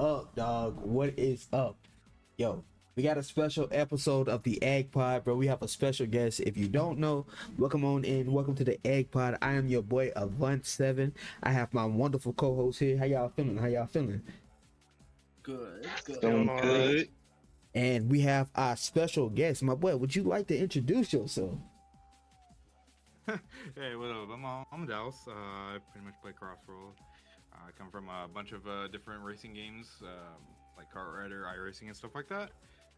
up, dog? What is up? Yo, we got a special episode of the Egg Pod, bro. We have a special guest. If you don't know, welcome on in. Welcome to the Egg Pod. I am your boy Avant7. I have my wonderful co-host here. How y'all feeling? Good. Doing good. And we have our special guest. My boy, would you like to introduce yourself? Hey, what up? I'm Dallas. I pretty much play Crossroad. I come from a bunch of different racing games, like Kart Rider, iRacing, and stuff like that.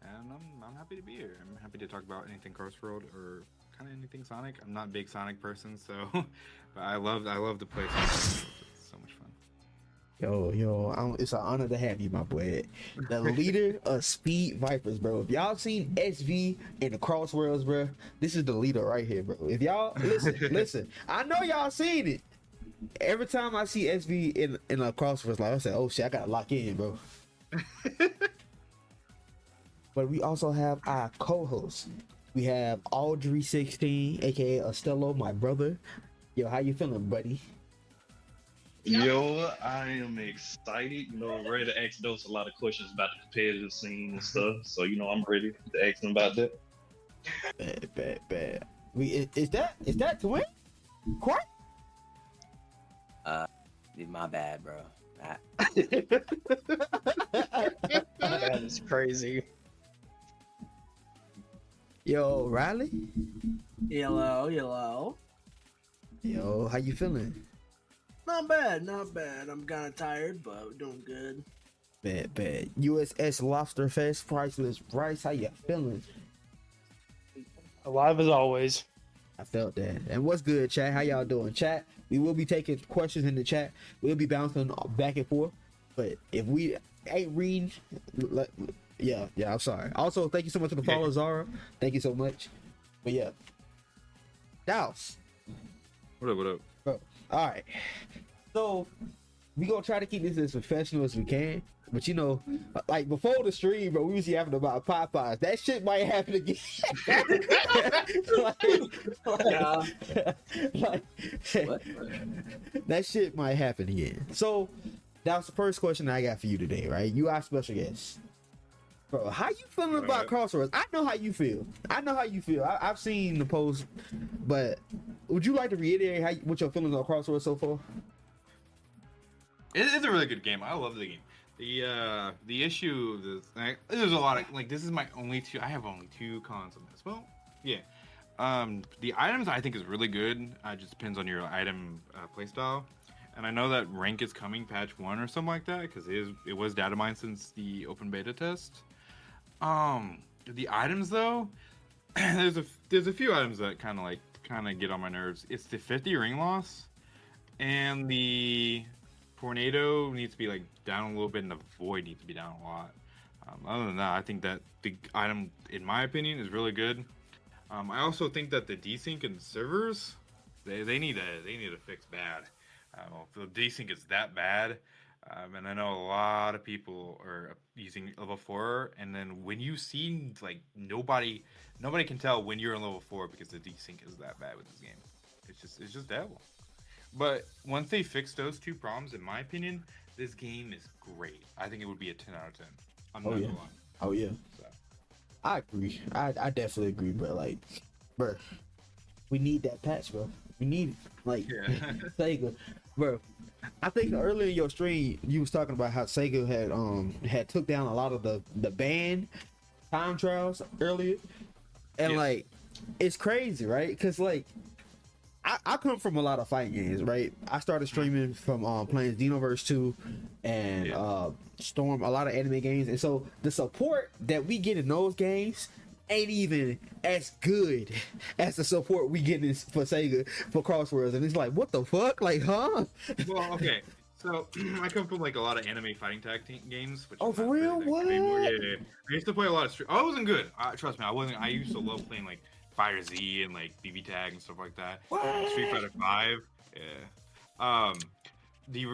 And I'm happy to be here. I'm happy to talk about anything Crossroad or kind of anything Sonic. I'm not a big Sonic person, so but I love to play Sonic. It's so much fun. It's an honor to have you, my boy. The leader of Speed Vipers, bro. If y'all seen SV in the Crossworlds, bro, this is the leader right here, bro. If y'all listen, I know y'all seen it. Every time I see SV in a Crossworlds, like I said, oh shit, I gotta lock in, bro. But we also have our co-host. We have Audrey16, aka Estello, my brother. Yo, how you feeling, buddy? Yo, I am excited, ready to ask those a lot of questions about the competitive scene and stuff. So, I'm ready to ask them about that. Bad. Is that twin? Quite? My bad, bro. That is crazy. Yo, Riley? Hello. Yo, how you feeling? Not bad. I'm kind of tired, but doing good. Bad. USS Lobster Fest, Priceless Rice, how you feeling? Alive as always. I felt that. And what's good, chat? How y'all doing? Chat, we will be taking questions in the chat. We'll be bouncing back and forth. But if we ain't reading, yeah, I'm sorry. Also, thank you so much for the follow, Zara. Thank you so much. But yeah. Dallas. What up? Bro, all right. So we gonna try to keep this as professional as we can, but like before the stream, bro, we was yapping about Popeyes. That shit might happen again. That shit might happen again. So that was the first question I got for you today, right? You are special guest. Bro, how you feeling about Crossroads? I know how you feel. I've seen the post, but would you like to reiterate what your feelings on Crossroads so far? It's a really good game. I love the game. The issue there's a lot of this is my only two. I have only two cons on this. Well, yeah. The items I think is really good. It just depends on your item playstyle. And I know that rank is coming patch 1 or something like that because it was data mined since the open beta test. The items though, there's a few items that kind of get on my nerves. It's the 50 ring loss, and the tornado needs to be down a little bit, and the void needs to be down a lot. Other than that, I think that the item, in my opinion, is really good. I also think that the desync and servers, they need to fix bad. If the desync is that bad. And I know a lot of people are using level 4, and then when you see nobody can tell when you're in level 4 because the desync is that bad with this game. It's just devil. But once they fix those two problems, in my opinion, this game is great. I think it would be a 10 out of 10. I'm not gonna lie. Oh yeah. So. I agree. I definitely agree, bro. Bro, we need that patch, bro. We need it. Sega, bro. I think earlier in your stream you was talking about how Sega had took down a lot of the banned time trials earlier, and it's crazy, right? Because I come from a lot of fight games, right? I started streaming from playing Xenoverse 2 and Storm, a lot of anime games, and so the support that we get in those games ain't even as good as the support we get for Sega for Crossworlds, and it's what the fuck, huh? Well, okay, so I come from a lot of anime fighting tag games. Which for real? What? Yeah. I used to play a lot of Street. I wasn't good. Trust me, I wasn't. I used to love playing Fighter Z and BB Tag and stuff like that. Street Fighter 5. Yeah. The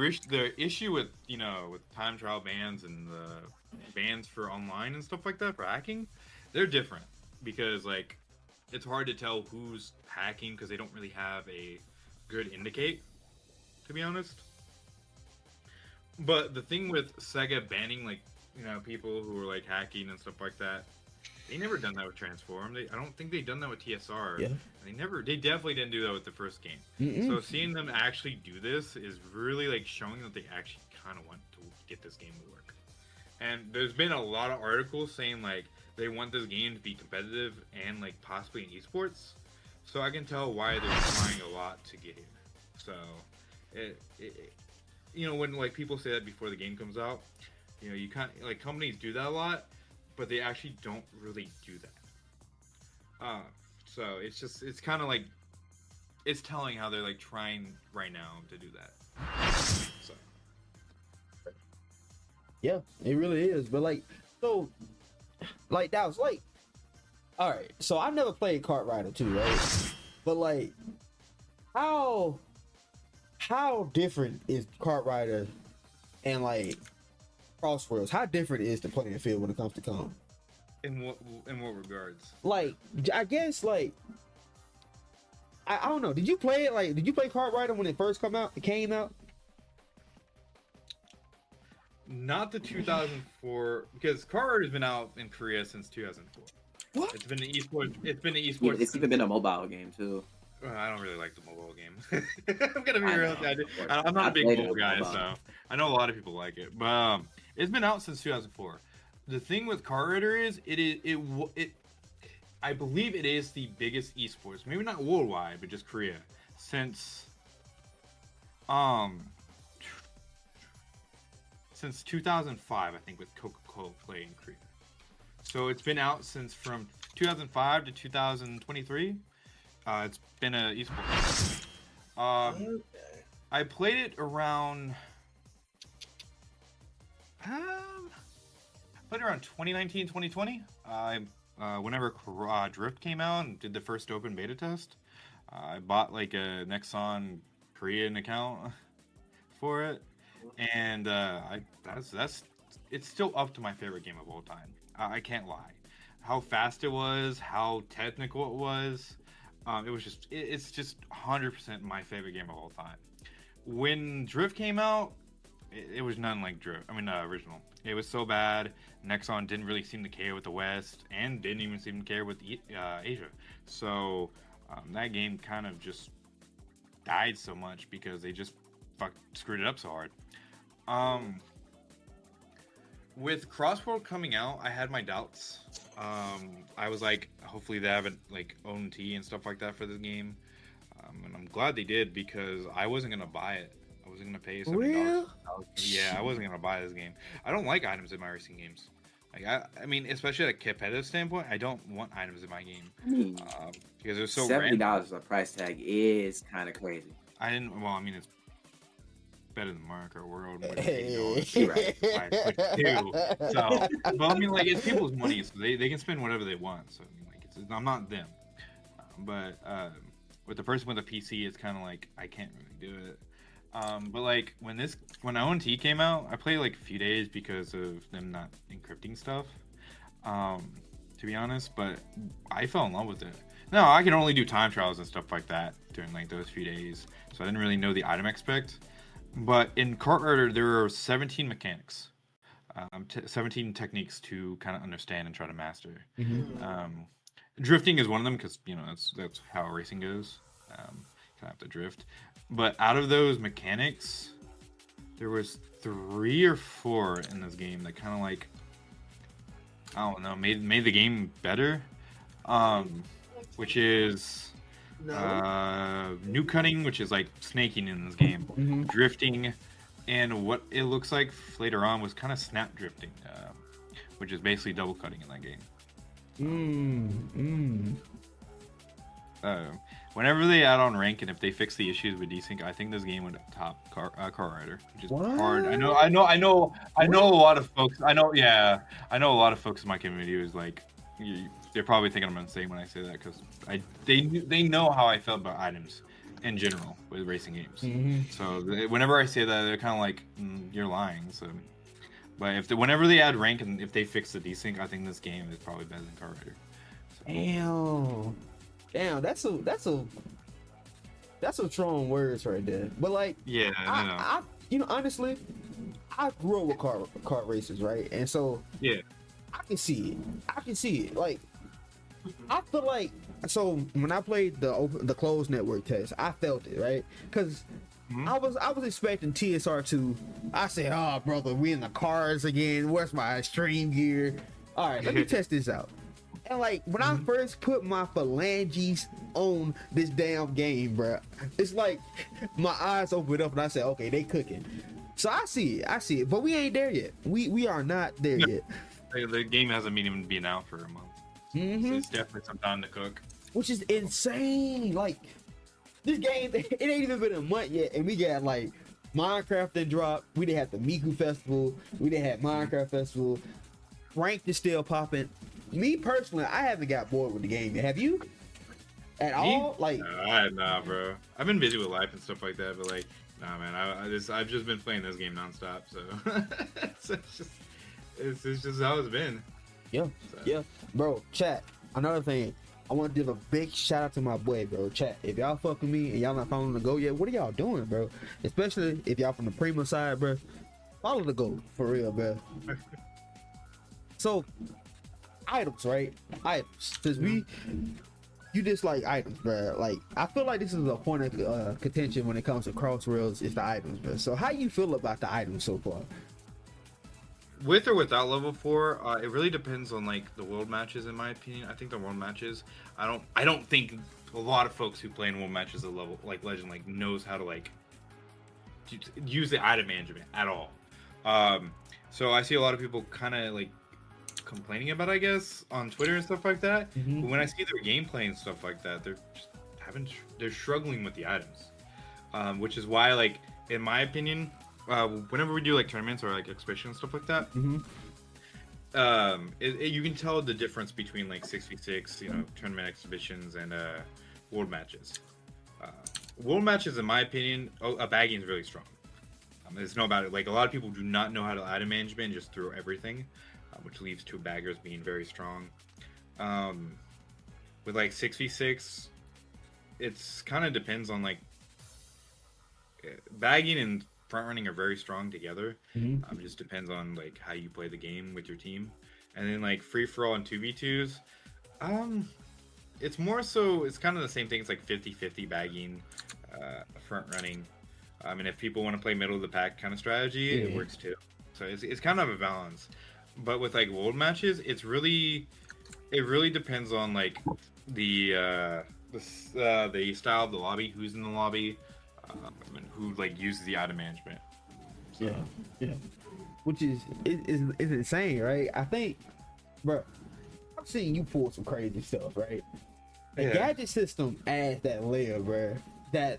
issue with with time trial bans and the bans for online and stuff like that for hacking, they're different because it's hard to tell who's hacking because they don't really have a good indicate, to be honest. But the thing with Sega banning like people who were like hacking and stuff like that, they never done that with Transform. I don't think they done that with TSR. Yeah. They definitely didn't do that with the first game. So seeing them actually do this is really like showing that they actually kind of want to get this game to work. And there's been a lot of articles saying like they want this game to be competitive and like possibly in esports. So I can tell why they're trying a lot to get here. So when like people say that before the game comes out, you can't like companies do that a lot, but they actually don't really do that. So it's kind of like it's telling how they're like trying right now to do that. So yeah, it really is. But like, so like that was like, all right. So I've never played Kart Rider 2, right? But like, how different is Kart Rider and like Crossworlds? How different is the playing field when it comes to comp? in what regards? Like, I guess like I don't know. Did you play it? Like, did you play Kart Rider when it first came out? Not the 2004, because Kart Rider's been out in Korea since 2004. What? It's been the esports. Yeah, it's even been a mobile game too. I don't really like the mobile game. I'm gonna be real. I'm not a big mobile guy, so I know a lot of people like it. But it's been out since 2004. The thing with Kart Rider is I believe it is the biggest esports, maybe not worldwide, but just Korea, since 2005, I think, with Coca-Cola Play in Korea. So it's been out since from 2005 to 2023. It's been a esports. I played it around 2019, 2020. Whenever Drift came out and did the first open beta test, I bought like a Nexon Korean account for it, and it's still up to my favorite game of all time. I can't lie. How fast it was, how technical it was. It's just 100% my favorite game of all time. When Drift came out, it was nothing like Drift. Original. It was so bad. Nexon didn't really seem to care with the West, and didn't even seem to care with Asia. So that game kind of just died so much because they just screwed it up so hard. With Crossworld coming out, I had my doubts. I was like, hopefully they haven't like ONT and stuff like that for this game. And I'm glad they did, because I wasn't gonna buy it. I wasn't gonna pay $70. Yeah, I wasn't gonna buy this game. I don't like items in my racing games. Like especially at a competitive standpoint, I don't want items in my game because they're so $70 for a price tag is kind of crazy. It's better than Mario Kart World. Hey. So, but it's people's money, so they can spend whatever they want. So I'm not them. But with the person with a PC, it's kind of like I can't really do it. But like when ONT came out, I played like a few days because of them not encrypting stuff. To be honest, but I fell in love with it. No, I can only do time trials and stuff like that during like those few days, so I didn't really know the item aspect. But in Kart Rider, there are 17 mechanics, 17 techniques to kind of understand and try to master. Drifting is one of them, because that's how racing goes. You kind of have to drift. But out of those mechanics, there was 3 or 4 in this game that kind of like, I don't know, made the game better. Which is new cutting, which is like snaking in this game, drifting, and what it looks like later on was kind of snap drifting, which is basically double cutting in that game. Whenever they add on rank, and if they fix the issues with desync, I think this game would top Kart Rider, which is hard. I know a lot of folks. I know a lot of folks in my community is like, they're probably thinking I'm insane when I say that, because they know how I felt about items in general with racing games. So whenever I say that, they're kind of like, you're lying. So, but whenever they add rank and if they fix the desync, I think this game is probably better than Kart Rider. So. Damn, that's some strong words right there. But like, yeah, I honestly, I grew up with kart races, right? And so Yeah. I can see it. I can see it. Like, I feel like, so when I played the closed network test, I felt it, right? Because I was expecting TSR to. I said, "Oh, brother, we in the cars again. Where's my extreme gear? All right, let me test this out." And like when I first put my phalanges on this damn game, bro, it's like my eyes opened up and I said, "Okay, they cooking." So I see it, but we ain't there yet. We are not there yet. The game hasn't even been out for a month. So it's definitely some time to cook. Which is insane. Like this game, it ain't even been a month yet, and we got like Minecraft that dropped. We didn't have the Miku Festival. We didn't have Minecraft Festival. Ranked is still popping. Me personally, I haven't got bored with the game yet. Have you? At all? Like, nah, bro. I've been busy with life and stuff like that, but like, nah, man. I've just been playing this game nonstop, so it's just how it's been. Yeah, yeah, bro. Chat. Another thing, I want to give a big shout out to my boy, bro. Chat. If y'all fuck with me and y'all not following the Go yet, what are y'all doing, bro? Especially if y'all from the Prima side, bro. Follow the Go for real, bro. So, items, right? Items, because you dislike items, bro. Like, I feel like this is a point of contention when it comes to Crossrails. Is the items, bro. So, how you feel about the items so far? With or without level 4, it really depends on like the world matches. In my opinion, I think the world matches. I don't think a lot of folks who play in world matches at level like Legend like knows how to like use the item management at all. So I see a lot of people kind of like complaining about, I guess, on Twitter and stuff like that. But when I see their gameplay and stuff like that, they're struggling with the items, which is why, like, in my opinion, whenever we do like tournaments or like exhibitions and stuff like that, you can tell the difference between like 6v6, tournament exhibitions and world matches. World matches, in my opinion, bagging is really strong. There's no about it. Like, a lot of people do not know how to item management and just throw everything, which leads to baggers being very strong. With like 6v6, it's kind of depends on like bagging and front running are very strong together. It just depends on like how you play the game with your team. And then like free for all and 2v2s, it's more so it's kind of the same thing. It's like 50-50 bagging, front running. And if people want to play middle of the pack kind of strategy, it works too. So it's kind of a balance. But with like world matches, it really depends on like the style of the lobby, who's in the lobby, and who like uses the item management. So. Yeah. Which is insane, right? I think, bro, I've seen you pull some crazy stuff, right? The gadget system adds that layer, bro. That,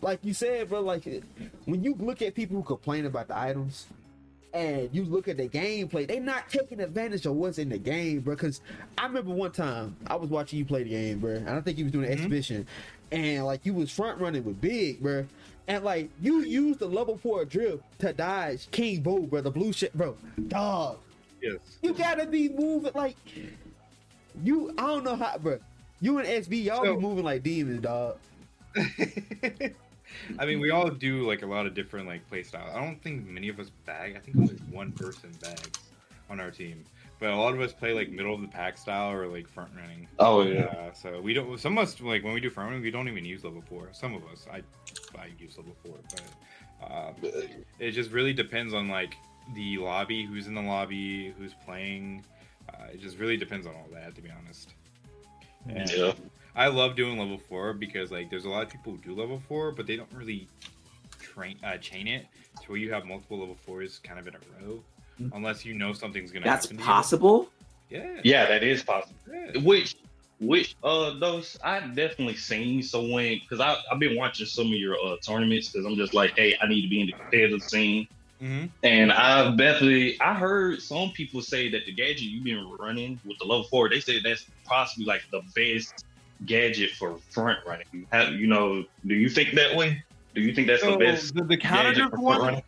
like you said, bro, like when you look at people who complain about the items and you look at the gameplay, they're not taking advantage of what's in the game, bro. Because I remember one time I was watching you play the game, bro, and I think you was doing an exhibition, and like you was front running with Big, bro, and like you used the level 4 drift to dodge King Bo, bro, the blue shit, bro. Dog. Yes. You gotta be moving like you. I don't know how, bro. You and SB, y'all be moving like demons, dog. I mean, we all do like a lot of different like play styles. I don't think many of us bag. I think only one person bags on our team, but a lot of us play like middle of the pack style or like front running. Oh yeah. So we don't. Some of us, like when we do front running, we don't even use level 4. Some of us, I use level 4, but it just really depends on like the lobby, who's in the lobby, who's playing. It just really depends on all that, to be honest. And Yeah. I love doing level 4 because like there's a lot of people who do level 4, but they don't really chain it to where you have multiple level 4s kind of in a row, unless you know something's gonna That's happen. possible. Yeah, that is possible. Yeah. Which those I've definitely seen. So because I've been watching some of your tournaments because I'm just like, hey, I need to be in the competitive scene. And I heard some people say that the gadget you've been running with the level 4, they say that's possibly like the best gadget for front running. Do you think that way? Do you think that's the best? The counter gadget drift for front one.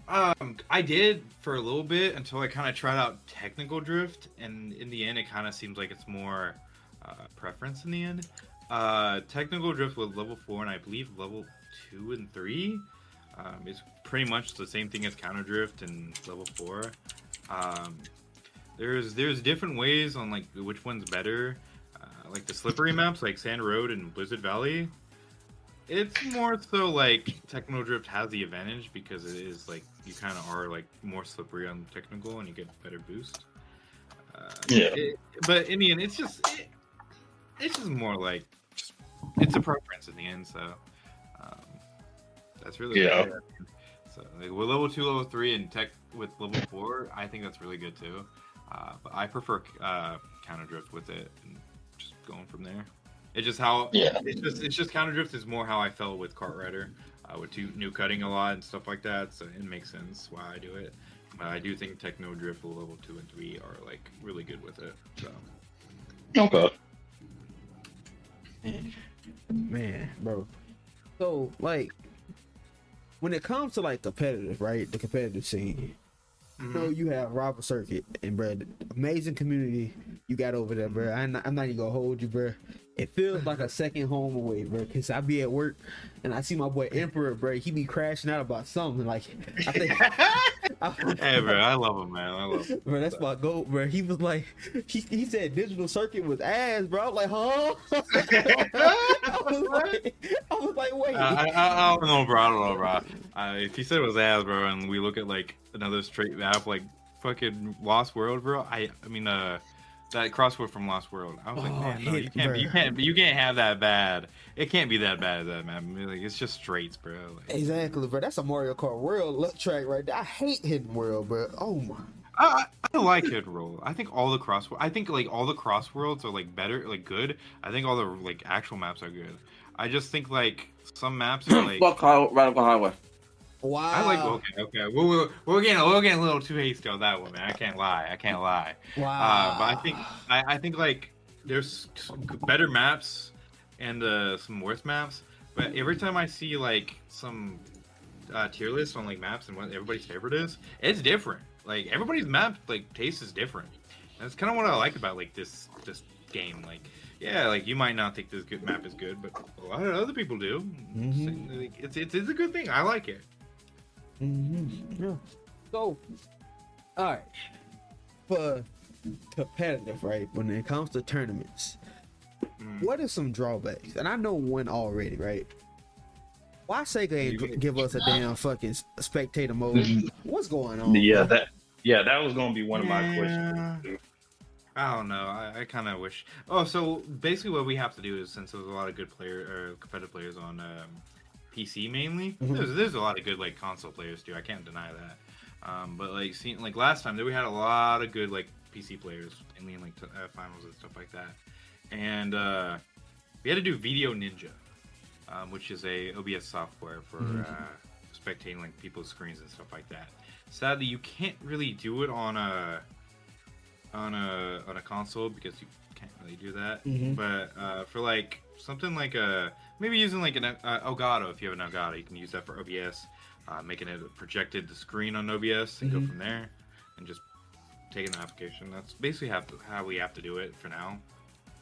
running? I did for a little bit until I kind of tried out technical drift, and in the end, it kind of seems like it's more preference in the end. Technical drift with level 4 and I believe level 2 and 3. It's pretty much the same thing as Counter Drift in level 4. There's different ways on like which one's better. Like the slippery maps, like Sand Road and Blizzard Valley. It's more so like Techno Drift has the advantage because it is like you kind of are like more slippery on technical and you get better boost. But in the end, it's just more like it's a preference in the end. So that's really good. So like with level 2, level 3, and tech with level 4, I think that's really good too. But I prefer Counter Drift with it and just going from there. It's just how it's just Counter Drift is more how I felt with Kart Rider, with new cutting a lot and stuff like that. So it makes sense why I do it. But I do think Techno Drift level 2 and 3 are like really good with it. So Okay. Man, bro. So like, when it comes to like competitive, right? The competitive scene. You know, you have Robert Circuit and bro, amazing community you got over there, bro. I'm not even gonna hold you, bro. It feels like a second home away, bro. Cause I be at work and I see my boy Emperor, bro. He be crashing out about something. Like, I think. Hey, bro, I love him, man. I love him. Bro, that's my goat, bro. He was like, he said Digital Circuit was ass, bro. I was like, huh? I was like, wait. I don't know, bro. If he said it was ass, bro, and we look at like another straight map, like fucking Lost World, bro. I mean, that crossword from Lost World. I was like, man, no, you can't have that bad. It can't be that bad as that map. I mean, like, it's just straights, bro. Like, exactly, bro. That's a Mario Kart World luck track right there. I hate Hidden World, bro. Oh my. I like Hidden World. I think all the cross worlds are like better, like good. I think all the like actual maps are good. I just think like some maps are like Radical Highway. Wow. I like okay. We're getting a little too hasty on that one, man. I can't lie. Wow. But I think like there's better maps and some worse maps. But every time I see like some tier lists on like maps and what everybody's favorite is, it's different. Like everybody's map like taste is different. And that's kind of what I like about like this game. Like yeah, like you might not think this good map is good, but a lot of other people do. Mm-hmm. It's a good thing. I like it. Mm-hmm. Yeah. So, all right. For competitive, right? When it comes to tournaments, what are some drawbacks? And I know one already, right? Why Sega ain't give us a damn fucking spectator mode? What's going on? Yeah, that was gonna be one of my questions. I don't know. I kind of wish. Oh, so basically, what we have to do is since there's a lot of good competitive players on PC mainly. There's a lot of good like console players too. I can't deny that. But like seeing like last time, we had a lot of good like PC players, mainly in like finals and stuff like that. And we had to do Video Ninja, which is a OBS software for spectating like people's screens and stuff like that. Sadly, you can't really do it on a console because you can't really do that. But for like something like maybe using like an Elgato, if you have an Elgato, you can use that for OBS, making it projected the screen on OBS and go from there, and just taking the application. That's basically how we have to do it for now.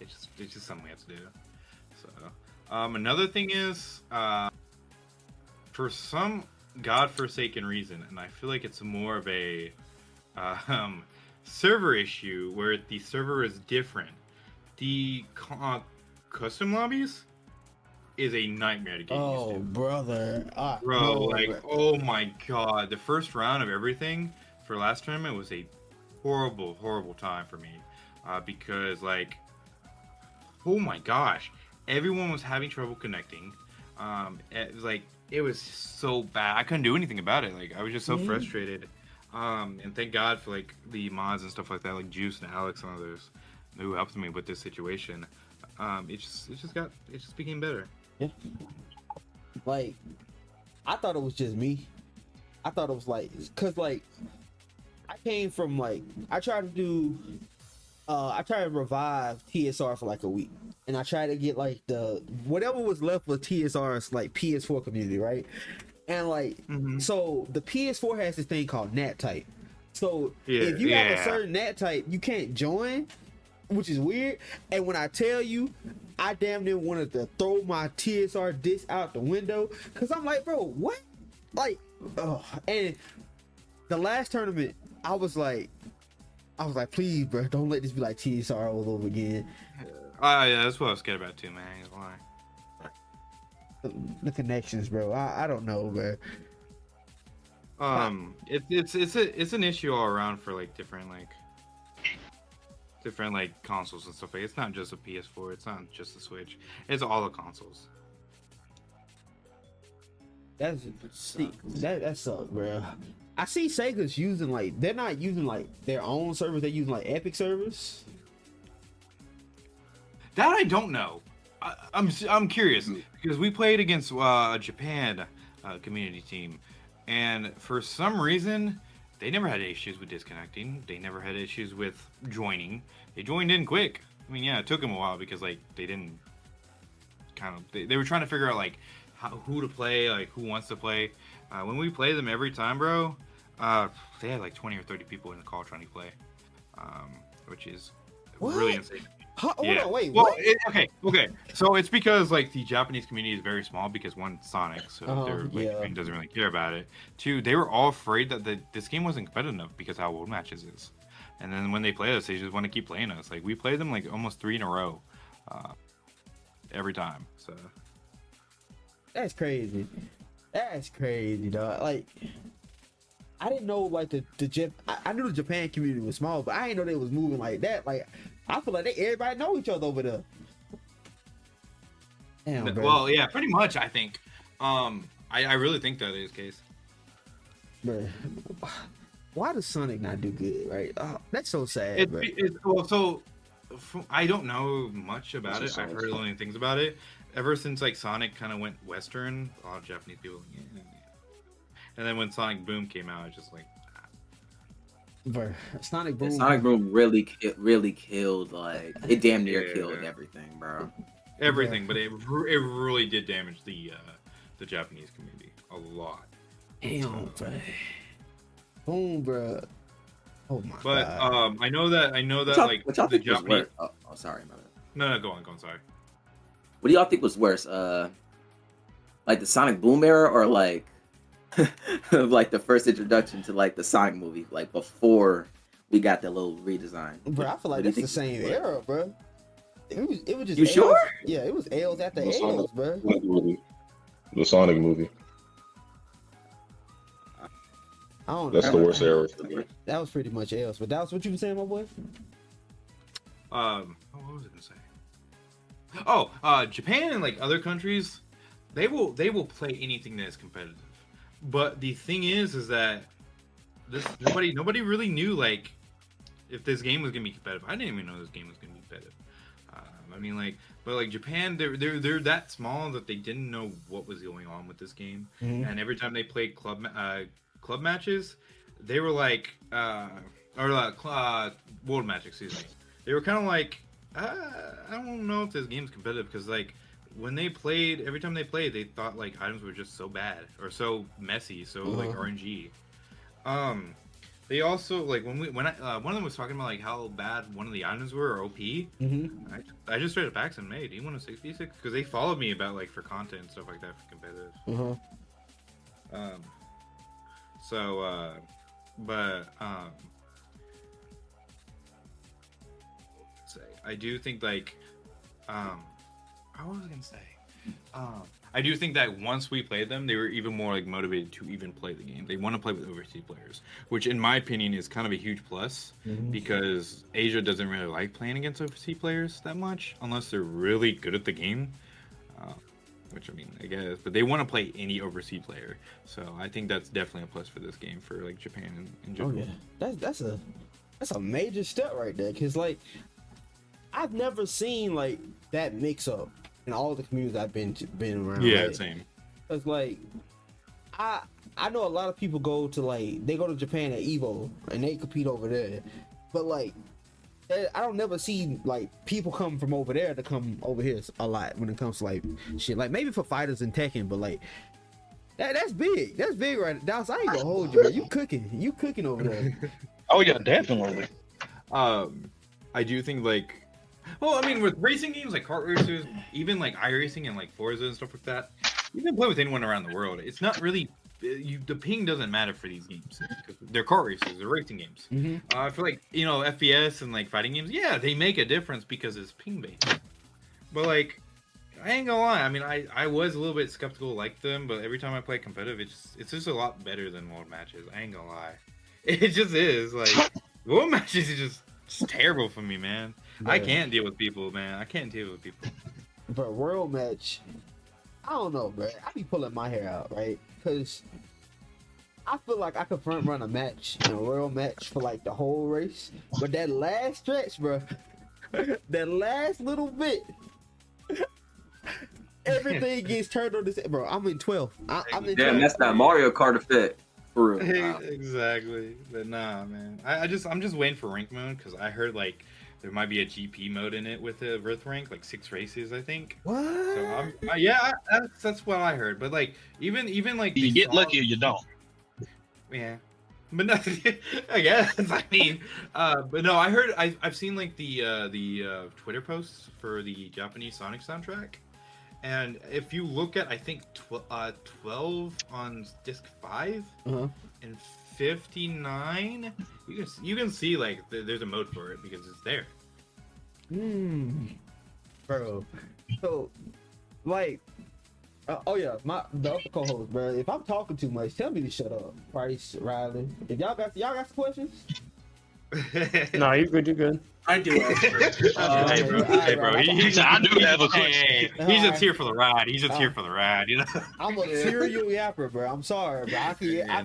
It's just something we have to do. So another thing is for some godforsaken reason, and I feel like it's more of a server issue where the server is different. The custom lobbies is a nightmare to get used to. Brother. Oh my god. The first round of everything for last tournament was a horrible time for me. Because like, oh my gosh. Everyone was having trouble connecting. It was so bad. I couldn't do anything about it. Like I was just so frustrated. And thank God for like the mods and stuff like that, like Juice and Alex and others who helped me with this situation. It just became better. Yeah. Like, I thought it was just me. I thought it was like, cause like, I came from like, I tried to revive TSR for like a week, and I tried to get like the whatever was left of TSR's like PS4 community, right? And like, so the PS4 has this thing called NAT type. So if you have a certain NAT type, you can't join, which is weird. And when I tell you, I damn near wanted to throw my TSR disc out the window, because I'm like, bro, what? like, oh, and the last tournament, I was like, please, bro, don't let this be like TSR all over again. Yeah, that's what I was scared about too, man. I ain't gonna lie. The connections, bro. I don't know, bro. It's an issue all around for like different consoles and stuff. Like, it's not just a PS4. It's not just the Switch. It's all the consoles. That sucks, bro. I see Sega's using like they're not using like their own servers. They're using like Epic servers. That I don't know. I'm curious because we played against a Japan community team, and for some reason they never had issues with disconnecting. They never had issues with joining. They joined in quick. I mean, yeah, it took them a while because like they didn't they were trying to figure out like who to play, like who wants to play. When we play them every time, bro, they had like 20 or 30 people in the call trying to play, which is really insane. Hold on, wait. Well, What? Okay. So it's because like the Japanese community is very small because one, Sonic, so their community doesn't really care about it. Two, they were all afraid that this game wasn't competitive enough because how World Matches is. And then when they play us, they just want to keep playing us. Like we played them like almost 3 in a row, every time. So That's crazy. That's crazy, dog. Like, I didn't know like I knew the Japan community was small, but I didn't know they was moving like that. Like, I feel like everybody know each other over there. Damn, bro. Well, yeah, pretty much. I think. I really think that is the case. Bro, why does Sonic not do good? Right? That's so sad. I don't know much about it. I've heard only things about it. Ever since like Sonic kind of went Western, a lot of Japanese people. Yeah. And then when Sonic Boom came out, it's just like. Bro, Sonic Boom. Sonic Boom really killed, like, it damn near killed everything, bro. Everything, but it really did damage the Japanese community a lot. Damn, bro. Boom, bro. Oh my god. But I know that like what y'all the think was Japanese. worse? Oh, sorry, my bad. No, go on. Sorry. What do y'all think was worse? Like the Sonic Boom era, or like like the first introduction to like the Sonic movie, like before we got that little redesign? Bro, I feel like that's the same era, bro. It was just. You sure? Yeah, it was L's after L's, bro. The Sonic movie. I don't That's know. the worst era. That was pretty much L's, but that was what you were saying, my boy. What was I gonna say? Oh, Japan and like other countries, they will play anything that is competitive. But the thing is that nobody really knew like if this game was gonna be competitive. I didn't even know this game was gonna be competitive. I mean, like, but like Japan, they're that small that they didn't know what was going on with this game. Mm-hmm. And every time they played club matches, they were like, world match, excuse me. They were kind of like, I don't know if this game's competitive because like when they played, every time they played, they thought like items were just so bad or so messy, so like RNG. They also like when one of them was talking about like how bad one of the items were or OP. Mm-hmm. I just straight up asked him, "Hey, do you want a 6v6?" Because they followed me about like for content and stuff like that for competitive. I do think like what was I gonna say? I do think that once we played them, they were even more like motivated to even play the game. They want to play with overseas players, which in my opinion is kind of a huge plus because Asia doesn't really like playing against overseas players that much unless they're really good at the game. Which I mean, I guess, but they want to play any overseas player. So I think that's definitely a plus for this game for like Japan in general. Oh yeah, that's a major step right there. Cause like I've never seen like that mix up in all the communities I've been around. Yeah, like, same. Cause like I know a lot of people go to Japan at Evo and they compete over there, but like I don't never see like people come from over there to come over here a lot when it comes to like shit. Like maybe for fighters and Tekken, but like that's big. That's big right now. I ain't gonna hold you, man. You cooking over there. Oh yeah, definitely. I do think like, well, I mean with racing games like kart racers, even like iRacing and like Forza and stuff like that, you can play with anyone around the world. It's not really the ping doesn't matter for these games because they're car races, they're racing games. I feel like FPS and like fighting games, yeah, they make a difference because it's ping based. But like, I ain't gonna lie. I mean, I was a little bit skeptical like them, but every time I play competitive, it's just a lot better than world matches. I ain't gonna lie. It just is. Like world matches is just terrible for me, man. I can't deal with people, man. I can't deal with people. But world match, I don't know, bro. I be pulling my hair out, right? Because I feel like I could front run a match in a world match for like the whole race, but that last stretch, bro, that last little bit. Everything gets turned on this, bro. I'm in 12. I'm in 12. Damn, that's that Mario Kart effect. For real. Wow. Exactly. But nah, man. I'm just waiting for rank mode because I heard like there might be a GP mode in it with the Earth rank, like 6 races, I think. What? So that's what I heard. But like even like You get lucky or you don't. Yeah. But no, I guess I mean, but no, I heard I've seen like the Twitter posts for the Japanese Sonic soundtrack, and if you look at I think 12 on disc 5 and 59, you can see like there's a mode for it because it's there. Bro. So, like, oh yeah, the other co-host, bro. If I'm talking too much, tell me to shut up. Price, Riley. If y'all got some questions. No, you're good. You're good. I do. Hey, bro. He said, I do have a question. He's just here for the ride. He's just here for the ride, you know. I'm a serial yapper, bro. I'm sorry, bro.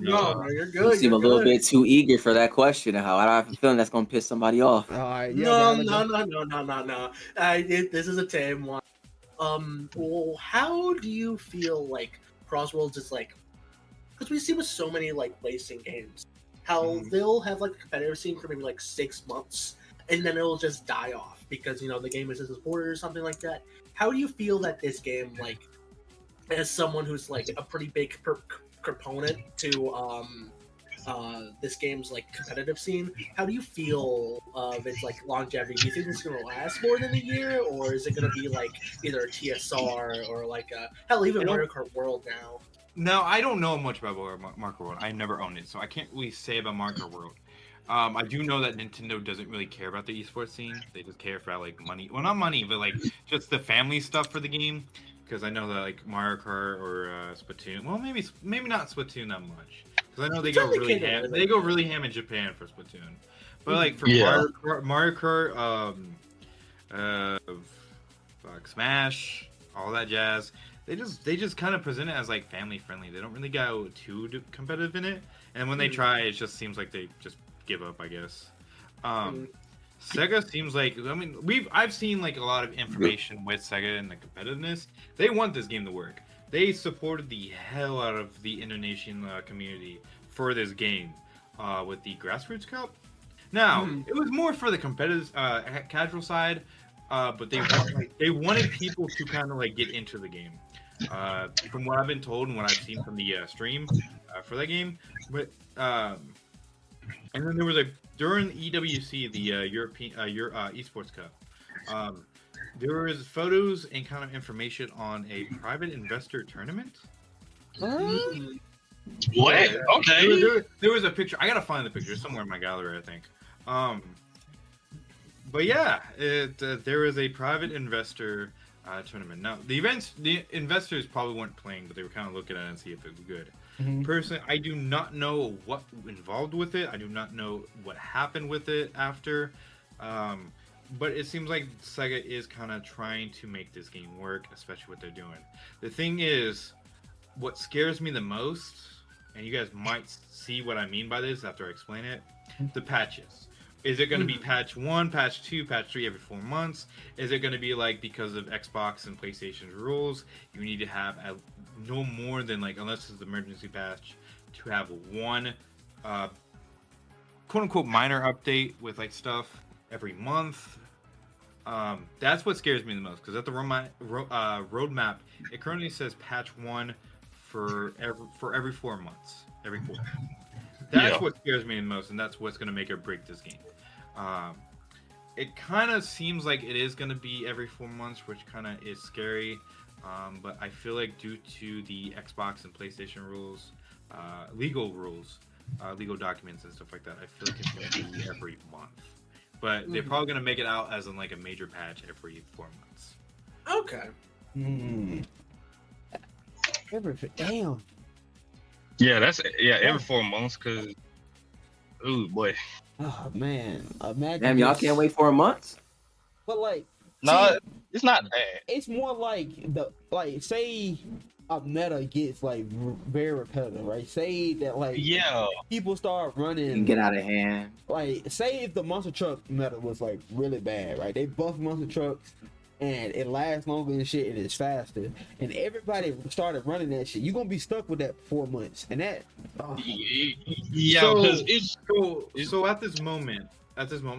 No, you're good. You seem a little bit too eager for that question. How I have a feeling that's gonna piss somebody off. All right, yeah, No. This is a tame one. Well, how do you feel like Crossworlds is like? Because we see with so many like racing games, how they'll have like a competitive scene for maybe like 6 months, and then it'll just die off because the game isn't supported or something like that. How do you feel that this game, like, as someone who's like a pretty big proponent to this game's like competitive scene, how do you feel of its like longevity? Do you think it's gonna last more than a year, or is it gonna be like either a TSR or like hell, even Mario Kart World now? No, I don't know much about Mario Kart World. I never owned it, so I can't really say about Mario Kart World. I do know that Nintendo doesn't really care about the esports scene. They just care about like money. Well, not money, but like just the family stuff for the game. Because I know that like Mario Kart or Splatoon. Well, maybe not Splatoon that much. Because I know they go really ham. They go really ham in Japan for Splatoon. But like for Mario Kart, Smash, all that jazz. They just kind of present it as like family friendly. They don't really go too competitive in it. And when they try, it just seems like they just give up, I guess. Sega seems like, I mean, I've seen like a lot of information with Sega and the competitiveness. They want this game to work. They supported the hell out of the Indonesian community for this game with the Grassroots Cup. Now, it was more for the competitive casual side, but they wanted people to kind of like get into the game. From what I've been told and what I've seen from the stream for that game, but and then there was during EWC, the European Esports Cup, there was photos and kind of information on a private investor tournament. What? Okay. There was a picture. I gotta find the picture somewhere in my gallery, I think. But yeah, there was a private investor tournament. Now, the investors probably weren't playing, but they were kind of looking at it and see if it was good. Personally, I do not know what involved with it. I do not know what happened with it after. But it seems like Sega is kind of trying to make this game work, especially what they're doing. The thing is, what scares me the most, and you guys might see what I mean by this after I explain it, the patches. Is it going to be patch 1, patch 2, patch 3 every 4 months? Is it going to be like, because of Xbox and PlayStation's rules, you need to have no more than like, unless it's the emergency patch, to have one quote unquote minor update with like stuff every month? That's what scares me the most, because at the roadmap, it currently says patch 1 for every 4 months, every quarter. That's what scares me the most, and that's what's going to make or break this game. It kind of seems like it is going to be every 4 months, which kind of is scary. But I feel like due to the Xbox and PlayStation rules legal rules, legal documents and stuff like that, I feel like it's going to be every month. But they're probably going to make it out as in like a major patch every 4 months. Okay. Damn. Yeah, every 4 months. Cause, ooh boy. Oh man, imagine. Damn, y'all can't wait 4 months. But like, No, it's not bad. it's more like say a meta gets like very repetitive, right? Say that like people start running And get out of hand. like say if the monster truck meta was like really bad, right? They buff monster trucks and it lasts longer and shit and it's faster, and everybody started running that shit. You're gonna be stuck with that 4 months, and that because it's so at this moment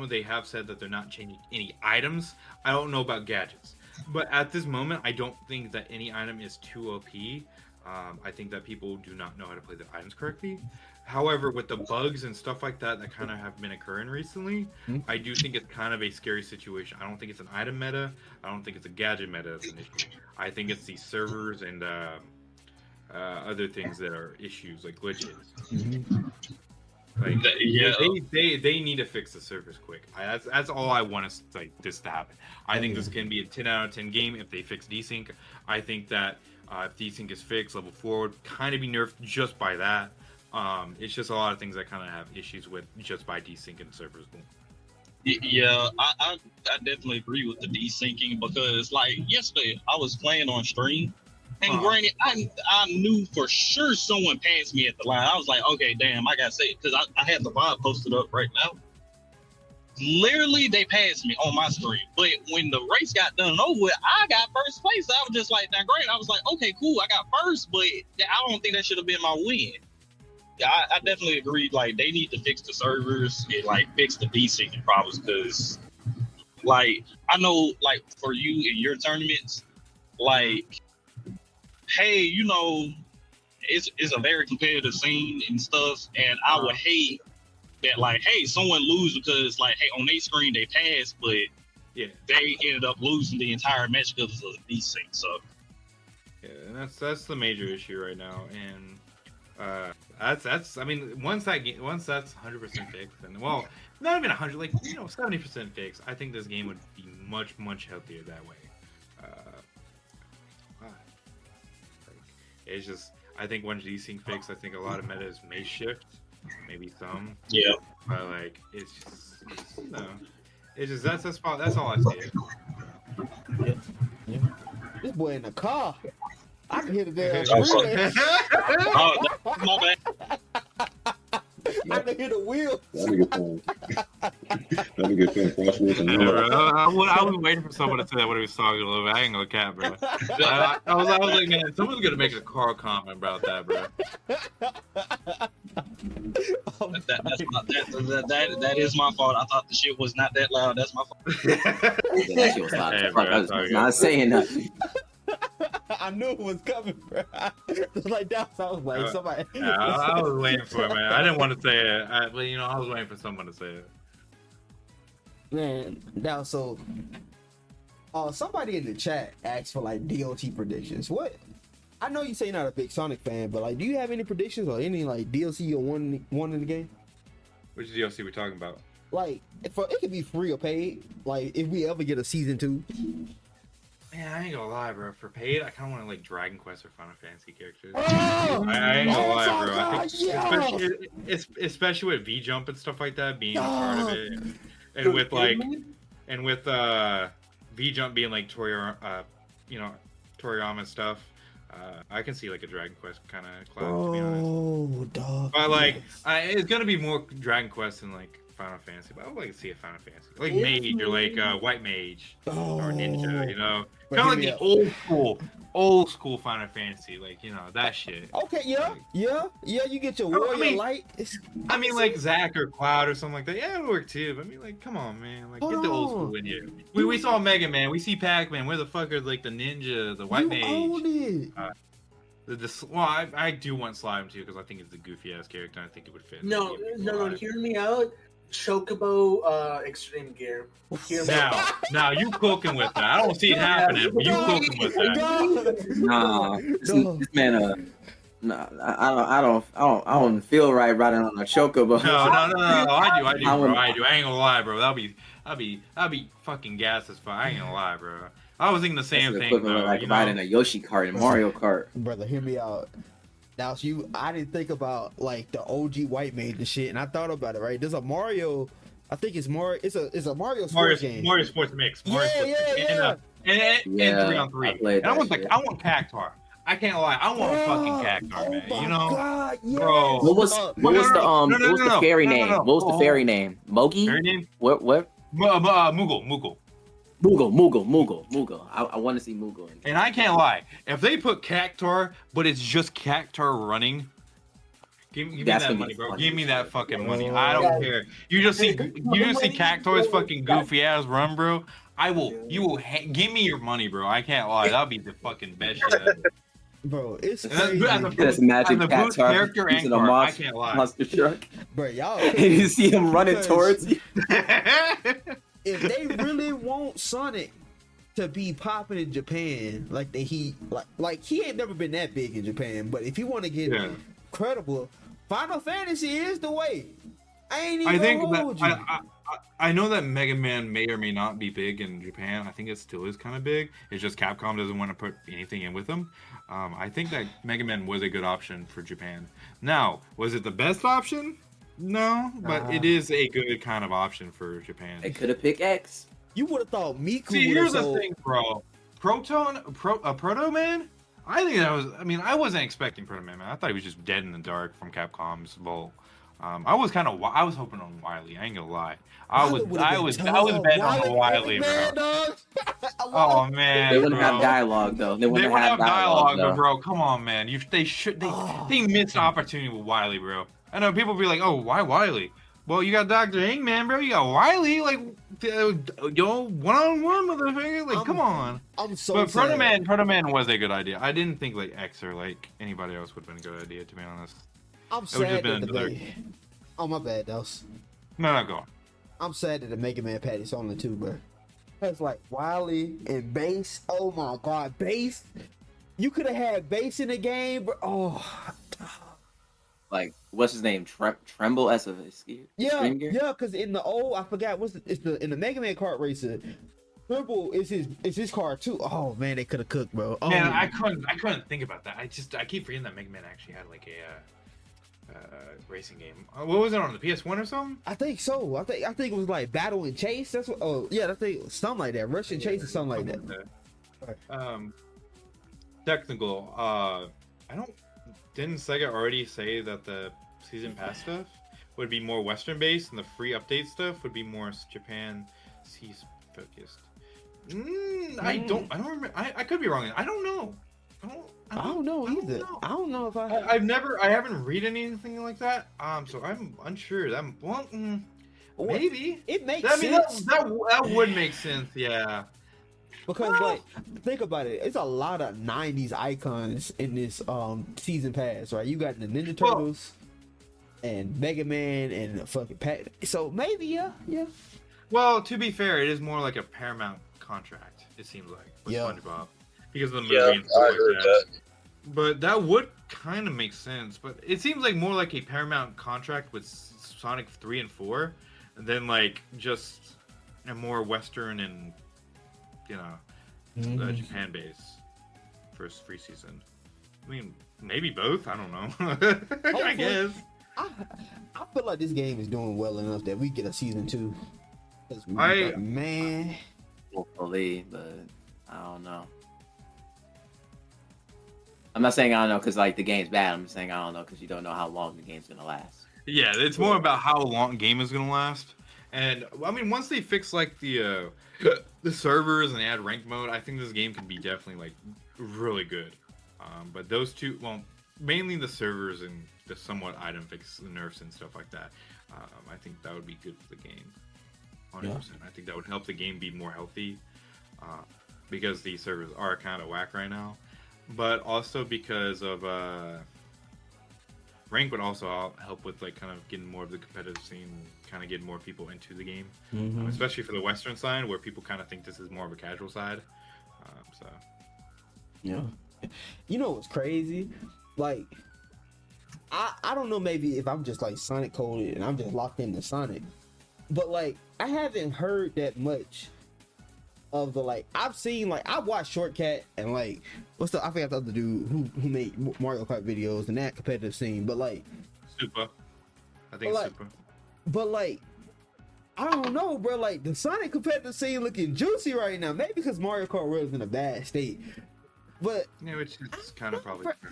they have said that they're not changing any items. I don't know about gadgets, but at this moment I don't think that any item is too OP. I think that people do not know how to play the items correctly. However, with the bugs and stuff like that kind of have been occurring recently, I do think it's kind of a scary situation. I don't think it's an item meta. I don't think it's a gadget meta that's an issue. I think it's the servers and other things that are issues, like glitches. Like they need to fix the servers quick. That's all I want this to happen. I think this can be a 10 out of 10 game if they fix desync. I think that if desync is fixed, level 4 would kind of be nerfed just by that. It's just a lot of things that kind of have issues with just by desyncing servers. Yeah, I definitely agree with the desyncing, because like yesterday I was playing on stream, and granted I knew for sure someone passed me at the line. I was like, okay, damn, I gotta say it, because I have the VOD posted up right now. Literally, they passed me on my stream, but when the race got done over with, I got first place. I was just like, now great. I was like, okay, cool, I got first, but I don't think that should have been my win. Yeah, I definitely agree. Like, they need to fix the servers and like fix the desyncing problems, because, like, I know, like, for you in your tournaments, like, hey, you know, it's a very competitive scene and stuff, and I would hate that, like, hey, someone lose because, like, hey, on their screen they passed, but they ended up losing the entire match because of the desync. So yeah, and that's the major issue right now, and that's I mean, once that's 100% fixed, and well, not even 100, like, you know, 70% fixed, I think this game would be much healthier that way. It's just, I think once desync fixed, I think a lot of metas may shift, maybe some. Yeah. But like, it's just that's all I say. Yeah. This boy in the car. I can hear the damn my bad. I can hear the wheel. That'd be a good thing. Crossroads and I was waiting for someone to say that when he was talking a little bit. I ain't gonna cap, bro. I was like, man, someone's gonna make a car comment about that, bro. That is my fault. I thought the shit was not that loud. That's my fault. That shit was loud. Hey, Fuck, bro, I was not saying nothing. I knew it was coming, bro. Like that, I was like, somebody. I was waiting for it, man. I didn't want to say it, but you know, I was waiting for someone to say it. Man, now so, somebody in the chat asked for like DOT predictions. What? I know you say you're not a big Sonic fan, but like, do you have any predictions or any like DLC you want in the game? Which DLC we talking about? Like, it could be free or paid. Like, if we ever get a season 2. Man, I ain't gonna lie, bro. For paid, I kind of want to like Dragon Quest or Final Fantasy characters. Oh, I ain't gonna lie, bro. I think, yeah. especially with V Jump and stuff like that being a part of it, and with like, and with V Jump being like Toriyama stuff. I can see like a Dragon Quest kind of cloud, to be honest. Oh, dog. But like, it's gonna be more Dragon Quest than like Final Fantasy. But I would like to see a Final Fantasy, like Mage or like White Mage or Ninja. You know, kind of like the old school Final Fantasy, like, you know, that shit. Okay, yeah. You get your warrior light. I mean, like Zack or Cloud or something like that. Yeah, it would work too. But I mean, like, come on, man. Like, get the old school in here. We saw Mega Man. We see Pac-Man. Where the fuck are like the Ninja, the White Mage? Own it. I do want Slime too, because I think it's a goofy ass character. And I think it would fit. No. Hear me out. Chocobo Extreme Gear. Now you cooking with that. I don't see it happening, but you cooking with that. Nah, this man No, I don't feel right riding on a chocobo. No, I do, I bro. would- I do. I ain't gonna lie, bro. That'll be fucking gas as fuck. I ain't gonna lie, bro. I was thinking the That's same the thing, equivalent though. of like You riding know? a Yoshi kart in Mario Kart. Brother, hear me out. Now, I didn't think about like the OG white mage and shit, and I thought about it. Right, there's a Mario. I think it's more. It's a Mario sports game. Mario Sports Mix. Mario Yeah, Sports Mix. yeah, And Yeah, 3-on-3. I played And I want that shit. I want Cactar. I can't lie. I want fucking Cactar, man. my You know? God, yes. Bro. What was the fairy name? no. What was the fairy name? Mogi? Fairy name? What? Moogle. Moogle. I want to see Moogle. And I can't lie. If they put Cactar, but it's just Cactar running, give me That's that gonna be money, bro. funny. Give me that fucking money. I don't care. You just see Cactar's fucking goofy ass run, bro. Give me your money, bro. I can't lie. That'll be the fucking best shit ever. Bro, it's And crazy. That's magic the cat boost character and using a card. I monster, can't lie. monster truck. Bro, y'all. And you see him running Because- towards you. If they really want Sonic to be popping in Japan, like he ain't never been that big in Japan, but if you want to get credible, Final Fantasy is the way. I ain't even I think gonna hold you. I know that Mega Man may or may not be big in Japan. I think it still is kind of big. It's just Capcom doesn't want to put anything in with them. I think that Mega Man was a good option for Japan. Now, was it the best option? No, but it is a good kind of option for Japan. They could have picked X. You would have thought Miku. See, would've here's the sold- thing, bro. Proto Man? I think that was. I mean, I wasn't expecting Proto Man. I thought he was just dead in the dark from Capcom's vault. I was hoping on Wily. I ain't gonna lie. I was betting on Wily, bro. Oh man, They wouldn't bro. have dialogue though. They wouldn't have dialogue, though. but bro, come on, man. They missed opportunity with Wily, bro. I know people be like, oh, why Wily? Well, you got Dr. Hangman, bro. You got Wily, like, one-on-one, motherfucker. Like, come on. I'm so But sad. Proto Man was a good idea. I didn't think like X or like anybody else would have been a good idea, to be honest. I'm would've sad just been that another- they. Oh my bad, Dos. No, go on. I'm sad that the Mega Man patty's only two, bro. That's like Wily and Bass. Oh my God, Bass. You could have had Bass in the game, bro. Oh. Like, what's his name? Tremble as a Yeah, Extreme Gear? yeah, because in the old, I forgot in the Mega Man kart racer, Tremble is his car too. Oh man, they could have cooked, bro. Oh, Man, I couldn't think about that. I keep forgetting that Mega Man actually had like a racing game. What was it on the PS1 or something? I think so. I think it was like Battle and Chase. That's what. Oh yeah, I think something like that. Rush and Chase or something like that. Technical. Didn't Sega already say that the season pass stuff would be more Western based and the free update stuff would be more Japan Seas focused? I don't remember. I could be wrong. I don't know. I don't know either. I don't know if I haven't read anything like that. So I'm unsure. Maybe it makes I mean, sense. that would make sense. Yeah. Because like think about it, it's a lot of 90s icons in this season pass, right? You got the Ninja Turtles and Mega Man and the fucking Pat. So maybe yeah. Well, to be fair, it is more like a Paramount contract. It seems like with SpongeBob because of the movie and stuff like that. But that would kind of make sense. But it seems like more like a Paramount contract with Sonic 3 and 4 than like just a more Western and Japan base for free season. I mean, maybe both. I don't know. I guess. I feel like this game is doing well enough that we get a season 2. Man, hopefully, but I don't know. I'm not saying I don't know because like the game's bad. I'm just saying I don't know because you don't know how long the game's gonna last. Yeah, it's more about how long the game is gonna last. And I mean, once they fix like the servers and add rank mode, I think this game can be definitely like really good. But those two, well, mainly the servers and the somewhat item fix, the nerfs and stuff like that. I think that would be good for the game. 100%. I think that would help the game be more healthy because the servers are kind of whack right now. But also because of rank would also help with like kind of getting more of the competitive scene, kind of getting more people into the game, especially for the Western side where people kind of think this is more of a casual side. You know what's crazy? like I don't know, maybe if I'm just like Sonic coded and I'm just locked into Sonic, but like I haven't heard that much of the like I've seen like I watched Shortcat and like I forgot the other dude who made Mario Kart videos and that competitive scene, but like Super. I think like, Super. But like I don't know, bro. Like the Sonic competitive scene looking juicy right now. Maybe because Mario Kart World is in a bad state, but Yeah, which is kind of probably true.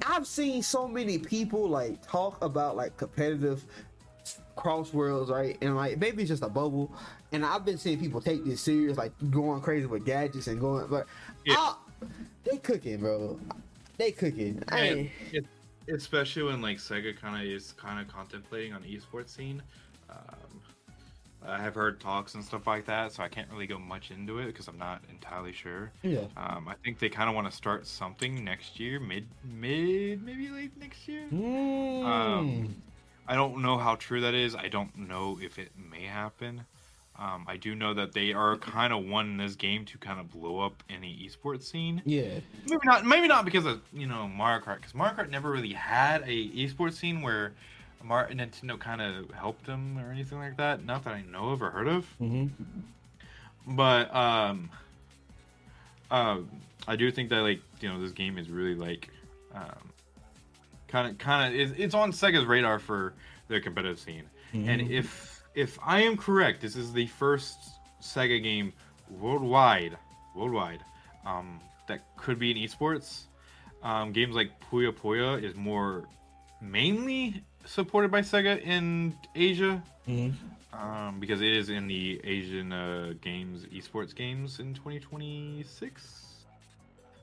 I've seen so many people like talk about like competitive cross worlds, right? And like maybe it's just a bubble. And I've been seeing people take this serious, like going crazy with gadgets and going, but they cooking, bro. They cooking. Especially when like Sega kind of contemplating on esports scene. I have heard talks and stuff like that, so I can't really go much into it because I'm not entirely sure. Yeah. I think they kind of want to start something next year, maybe late next year. I don't know how true that is. I don't know if it may happen. I do know that they are kind of wanting this game to kind of blow up in the esports scene. Yeah. Maybe not because of Mario Kart, because Mario Kart never really had a esports scene where Nintendo kind of helped them or anything like that. Not that I know of or heard of. Mm-hmm. But I do think that like this game is really like kind of it's on Sega's radar for their competitive scene. Mm-hmm. And if I am correct, this is the first Sega game worldwide that could be in esports. Games like Puyo Puyo is more mainly supported by Sega in Asia, because it is in the Asian esports games in 2026.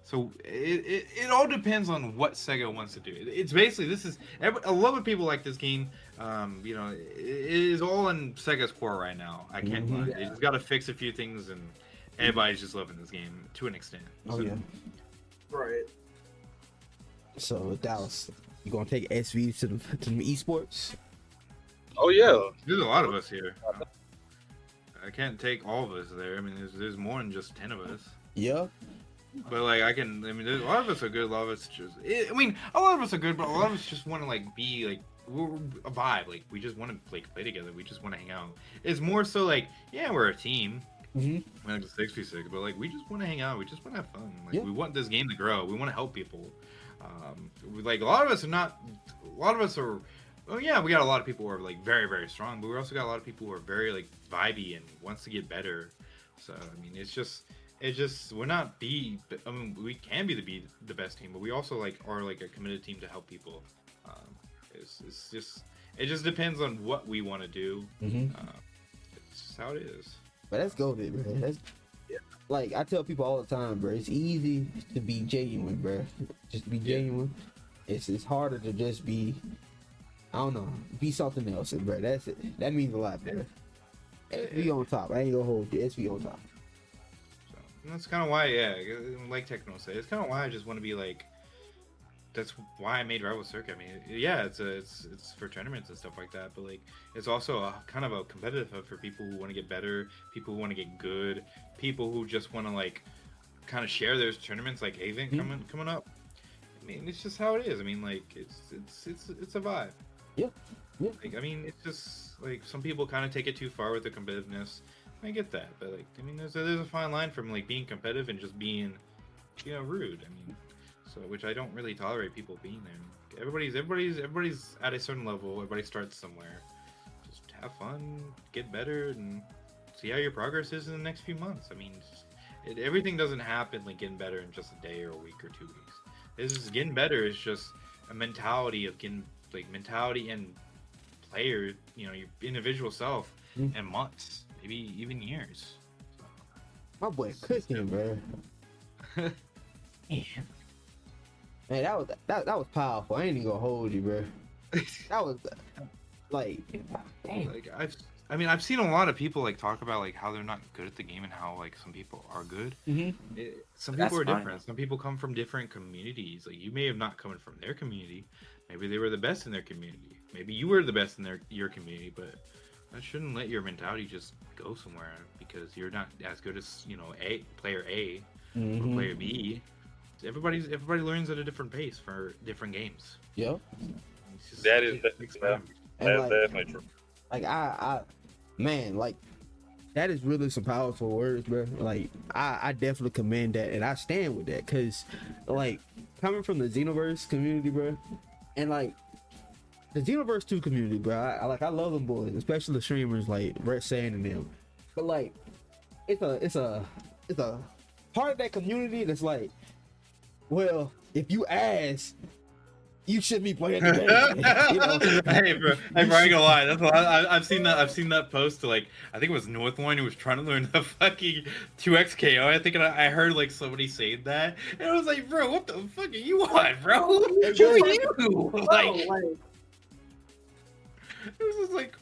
So it all depends on what Sega wants to do. It's basically a lot of people like this game. It is all in Sega's core right now. I can't lie. They just got to fix a few things, and everybody's just loving this game to an extent. Oh so, yeah. Right. So Dallas, you gonna take SV to the esports? Oh yeah. There's a lot of us here. I can't take all of us there. I mean, there's more than just 10 of us. Yeah. But like there's a lot of us are good. A lot of us a lot of us are good, but a lot of us just want to like be like we're a vibe. Like we just want to play together. We just want to hang out. It's more so like we're a team. Mm-hmm. Like 6v6, but like we just want to hang out. We just want to have fun. Like we want this game to grow. We want to help people. Like a lot of us are. Oh yeah, we got a lot of people who are like very very strong, but we also got a lot of people who are very like vibey and wants to get better. So I mean, it's just we're not we can be the best team, but we also like are like a committed team to help people. It just depends on what we want to do. It's just how it is. But that's goated, bro. That's like I tell people all the time, bro. It's easy to be genuine, bro. Just be genuine. It's harder to just be, I don't know, be something else, bro. That's it. That means a lot, bro. SV on top. I ain't gonna hold you. SV on top. So that's kind of why, like Techno said, it's kind of why I just want to be like. That's why I made Rival Circuit. I mean, it's for tournaments and stuff like that, but like it's also a kind of a competitive hub for people who want to get better, people who want to get good, people who just want to like kind of share those tournaments like event coming up. I mean, it's just how it is. I mean, like it's a vibe. Yeah. Like I mean, it's just like some people kind of take it too far with the competitiveness. I get that, but like I mean, there's a fine line from like being competitive and just being, rude. I mean. So, which I don't really tolerate people being there. Everybody's at a certain level. Everybody starts somewhere. Just have fun, get better, and see how your progress is in the next few months. I mean, everything doesn't happen like getting better in just a day or a week or 2 weeks. This is getting better. Is just a mentality of getting mentality and player, your individual self, in months, maybe even years. So, my boy cooking, bro. Man, that was powerful. I ain't even gonna hold you, bro. That was like, damn. Like I've seen a lot of people like talk about like how they're not good at the game and how like some people are good. Some people are different. Some people come from different communities. Like you may have not come from their community. Maybe they were the best in their community. Maybe you were the best in your community. But that shouldn't let your mentality just go somewhere because you're not as good as player A or player B. everybody learns at a different pace for different games. Yeah. It takes time. And Definitely true. Like man, like that is really some powerful words, bro. Like I definitely commend that, and I stand with that, cause like coming from the Xenoverse community, bro, and like the Xenoverse 2 community, bro. I love them boys, especially the streamers like Brett Sand and them. But like, it's a part of that community that's like, well, if you ask, you shouldn't be playing the game. You know? Hey, bro, I ain't gonna lie. That's I've seen that post to like, I think it was Northline who was trying to learn the fucking 2x KO. I think I heard like somebody saying that, and I was like, bro, what the fuck are you on, bro? Who are you? Like, it was just like,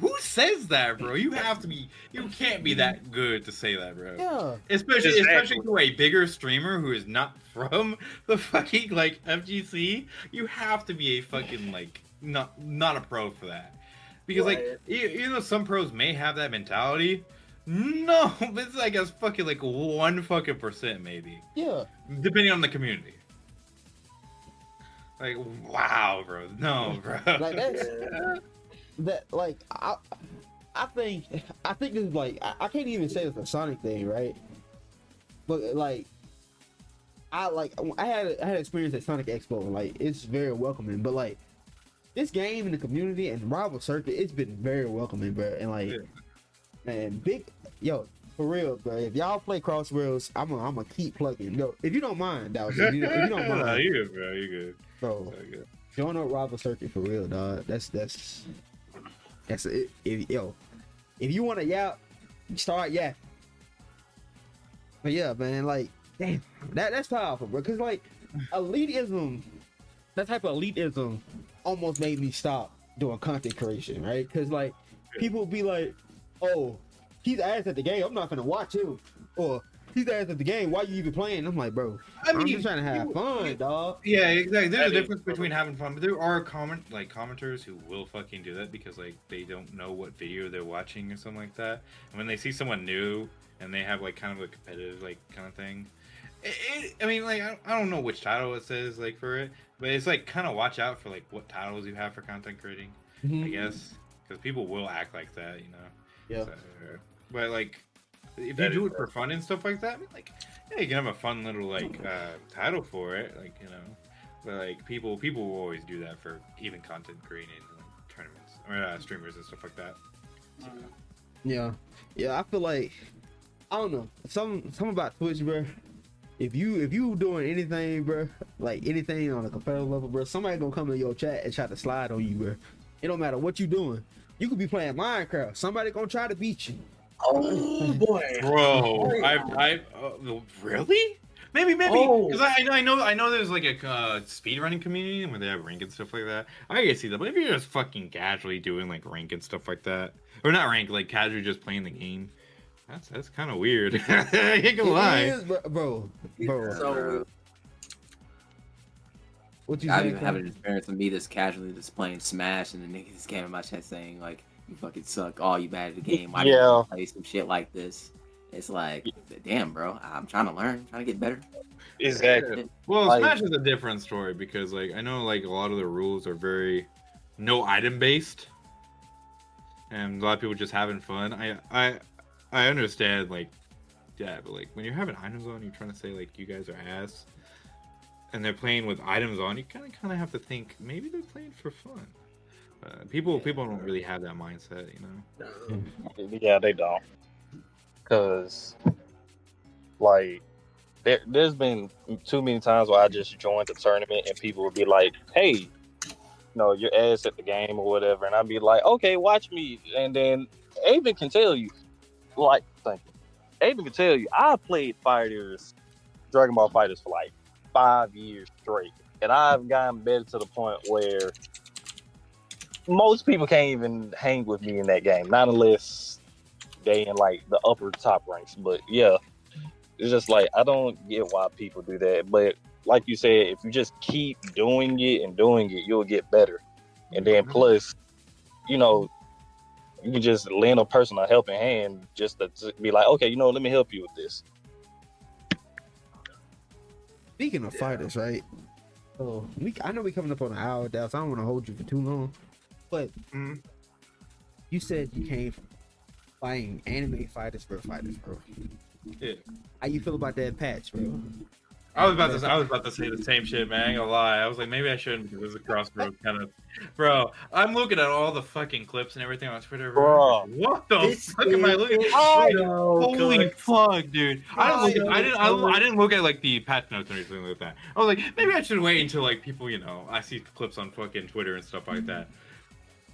who says that, bro? You can't be that good to say that, bro. Yeah. Especially to a bigger streamer who is not from the fucking like FGC. You have to be a fucking like not a pro for that, because like even though some pros may have that mentality, no, it's like a fucking like 1% maybe. Yeah. Depending on the community. Like, wow, bro. No, bro. Like that like I think this is like I can't even say it's a Sonic thing, right? But like I had experience at Sonic Expo, and like it's very welcoming. But like this game in the community and Rival Circuit, it's been very welcoming, bro. And like, man, for real, bro. If y'all play Crossrails, I'm gonna keep plugging. Yo, if you don't mind, Dallas, if you don't mind, no, you good, bro. You good, bro. Join up Rival Circuit for real, dog. That's it. If you want to yap, start yapping. But yeah, man, like, damn, that's powerful, bro. Cause like elitism, that type of elitism, almost made me stop doing content creation, right? Cause like people be like, oh, he's ass at the game, I'm not gonna watch him, or he's ass at the game, why you even playing? I'm like, bro, I'm just trying to have fun, dog. Yeah, exactly. There's a difference between having fun, but there are commenters who will fucking do that because like they don't know what video they're watching or something like that. And when they see someone new and they have like kind of a competitive like kind of thing, I mean, like I don't know which title it says like for it, but it's like kind of watch out for like what titles you have for content creating, I guess, because people will act like that, you know. Yeah. So, but like, if you do it for fun and stuff like that, I mean, like, yeah, you can have a fun little like title for it, like, you know. But like people will always do that for even content creating, like tournaments or streamers and stuff like that. So, yeah. I feel like I don't know something about Twitch, bro. If you doing anything, bro, like anything on a competitive level, bro, somebody gonna come in your chat and try to slide on you, bro. It don't matter what you doing. You could be playing Minecraft. Somebody gonna try to beat you. Oh boy, bro, I really? Maybe because I know there's like a speedrunning community where they have rank and stuff like that. I can see that, but if you're just fucking casually doing like rank and stuff like that, or not rank, like casually just playing the game, that's kind of weird. I ain't gonna lie, is, bro. So, What you I've saying? been having an experience with me just casually just playing Smash, and the niggas came in my chat saying like, "You fucking suck. Oh, you bad at the game. Why didn't you play some shit like this?" It's like, damn, bro. I'm trying to learn, trying to get better. Exactly. Well, Smash is a different story because like I know like a lot of the rules are very no item based, and a lot of people just having fun. I understand like but like when you're having items on, you're trying to say like you guys are ass, and they're playing with items on, you kind of have to think maybe they're playing for fun. People don't really have that mindset, you know. Yeah, they don't. Cause like there's been too many times where I just joined the tournament and people would be like, "Hey, your ass at the game or whatever," and I'd be like, "Okay, watch me." And then Aven can tell you, like, thank you. Aven can tell you, I played Dragon Ball Fighters for like 5 years straight, and I've gotten better to the point where most people can't even hang with me in that game, not unless they in like the upper top ranks. But yeah, it's just like I don't get why people do that. But like you said, if you just keep doing it, you'll get better. And then plus, you can just lend a person a helping hand just to be like, okay, let me help you with this. Speaking of fighters, right? So I know we coming up on an hour, Dallas. So I don't want to hold you for too long, but you said you came from fighting anime fighters, bro. Yeah. How you feel about that patch, bro? I was about to say the same shit, man. I ain't gonna lie. I was like, maybe I shouldn't because it's a crossroad kind of. Bro, I'm looking at all the fucking clips and everything on Twitter. Bro. What the fuck am I looking at? Holy fuck, dude! I didn't look at like the patch notes or anything like that. I was like, maybe I should wait until like people, I see clips on fucking Twitter and stuff like that.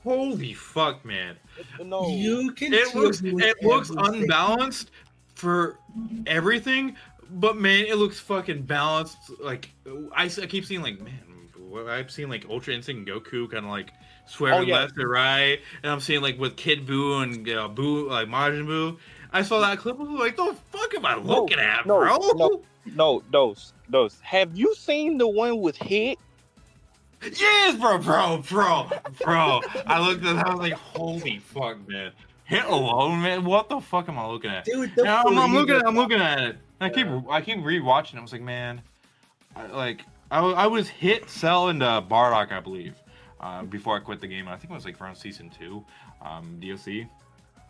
Holy fuck, man! No, It looks unbalanced for everything. But man, it looks fucking balanced. Like I keep seeing like, man, I've seen like Ultra Instinct and Goku kind of like swearing left or right, and I'm seeing like with Kid Buu and Buu, like Majin Buu. I saw that clip. I was like, the fuck am I looking at, bro? No, those. Have you seen the one with Hit? Yes, bro. I looked at that. I was like, holy fuck, man. Hit alone, man. What the fuck am I looking at? Dude, I'm looking at it. I keep rewatching it. I was like, man, I was Hit, Cell, and Bardock, I believe, before I quit the game. I think it was like around season 2, DLC.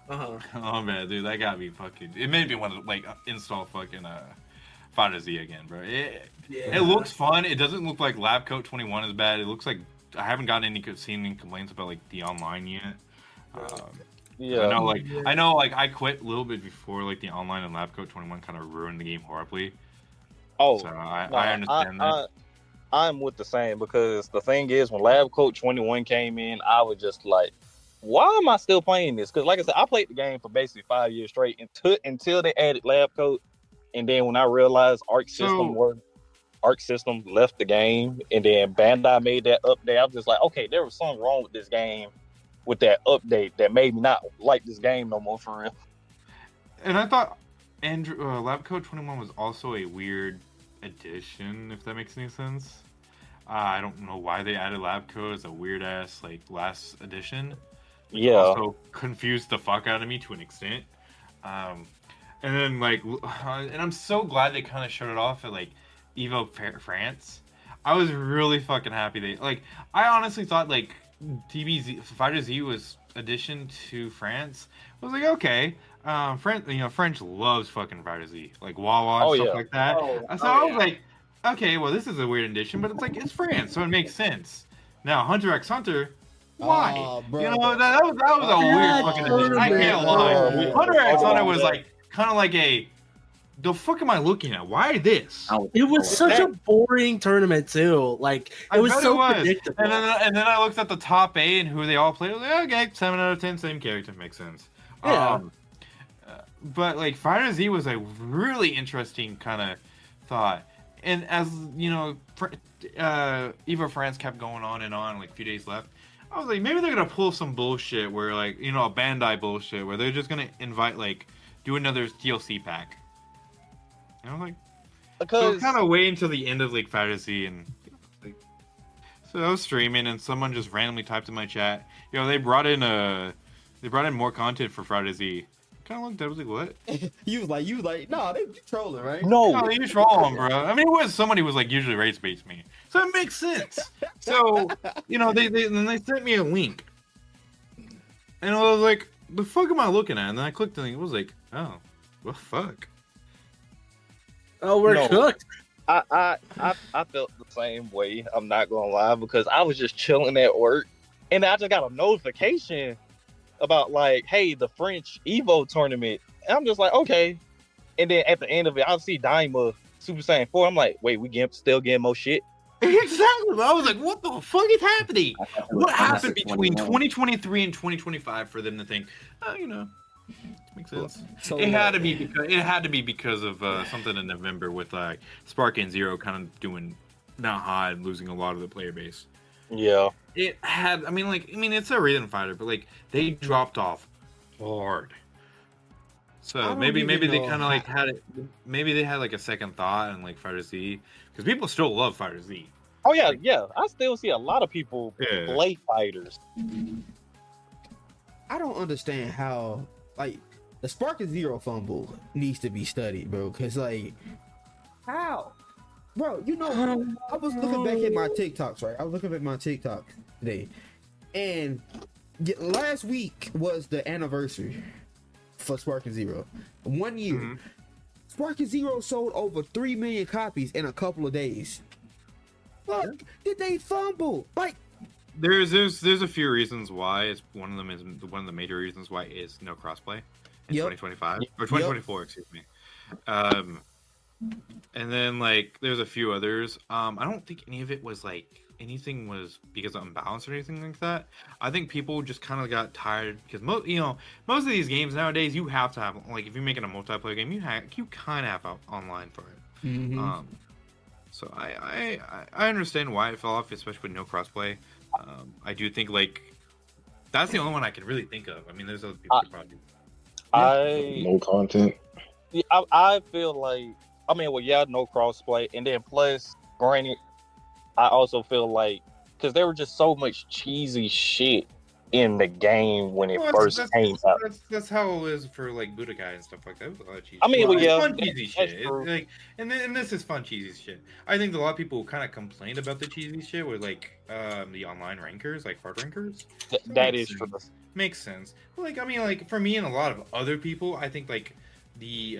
Oh man, dude, that got me fucking. It made me want to like install fucking Fighter Z again, bro. It looks fun. It doesn't look like Lab Coat 21 is bad. It looks like I haven't seen any complaints about like the online yet. I know, I quit a little bit before like the online, and Lab Coat 21 kind of ruined the game horribly. Oh, so I understand that. I'm with the same, because the thing is, when Lab Coat 21 came in, I was just like, why am I still playing this? Because like I said, I played the game for basically 5 years straight until they added Lab Coat, and then when I realized Arc System left the game, and then Bandai made that update, I was just like, okay, there was something wrong with this game. With that update that made me not like this game no more, for real. And I thought Lab Coat 21 was also a weird addition, if that makes any sense. I don't know why they added Lab Coat as a weird ass like last edition. Yeah. Also confused the fuck out of me to an extent. And then and I'm so glad they kind of showed it off at like Evo France. I was really fucking happy I honestly thought like DBZ Fighter Z was addition to France. I was like, okay, French loves fucking Fighter Z, like Wawa and stuff like that. I was like, okay, well, this is a weird addition, but it's like it's France, so it makes sense. Now, Hunter x Hunter, why? That was a weird fucking addition. I can't lie. Hunter x Hunter was like kind of like the fuck am I looking at? Why this? It was such a boring tournament too. Like it was so predictable. And then I looked at the top 8 and who they all played. I was like, okay, 7 out of 10, same character, makes sense. Yeah. But like Fighter Z was a really interesting kind of thought. And as Evo France kept going on and on, like a few days left, I was like, maybe they're gonna pull some bullshit where like a Bandai bullshit where they're just gonna invite do another DLC pack. And I'm like, so kind of wait until the end of like Fighter Z, and so I was streaming and someone just randomly typed in my chat, they brought in more content for Fighter Z. Kind of looked at it, I was like, what? you was like, nah, they trolling, right? No, you trolling, bro. I mean, it was somebody who was like usually race baits me, so it makes sense. So they sent me a link, and I was like, the fuck am I looking at? And then I clicked and it was like, oh, well, fuck. Oh, we're cooked. I felt the same way. I'm not gonna lie, because I was just chilling at work, and I just got a notification about like, hey, the French Evo tournament, and I'm just like, okay. And then at the end of it, I'll see Daima Super Saiyan 4. I'm like, wait, we still getting more shit? Exactly. I was like, what the fuck is happening? What happened between 2023 and 2025 for them to think, makes sense. So, it had to be because of something in November with Spark and Zero kind of doing not hot and losing a lot of the player base. Yeah. It had. I mean, it's a Raiden fighter, but they dropped off hard. So maybe they kind of had it. Maybe they had a second thought and Fighter Z, because people still love Fighter Z. Oh yeah, yeah. I still see a lot of people play fighters. I don't understand how the Spark and Zero fumble needs to be studied, bro. Cause how bro, you know, I was looking back at my TikToks, right? I was looking at my TikTok today, and last week was the anniversary for Sparking Zero. 1 year. Mhm. Sparking Zero sold over 3 million copies in a couple of days. Fuck, did they fumble? Like, There's a few reasons why. It's one of them is one of the major reasons why is no crossplay in Yep. 2025 or 2024, excuse me. And then like there's a few others. I don't think any of it was like anything was because of imbalance or anything like that. I think people just kind of got tired because most of these games nowadays you have to have like if you're making a multiplayer game you kind of have online for it. mm-hmm. So I understand why it fell off, especially with no crossplay. I do think like that's the only one I can really think of. I mean, there's other people who probably. No content. I feel like no crossplay, and then plus, granted, I also feel like because there were just so much cheesy shit in the game when it first came out. That's how it was for like Budokai and stuff like that. It was a lot of cheesy. I mean, it's yeah, fun cheesy shit. It's true. like, and this is fun cheesy shit. I think a lot of people kind of complained about the cheesy shit with like the online rankers, like hard rankers. That is true. Makes sense. But, like I mean, like for me and a lot of other people, I think like the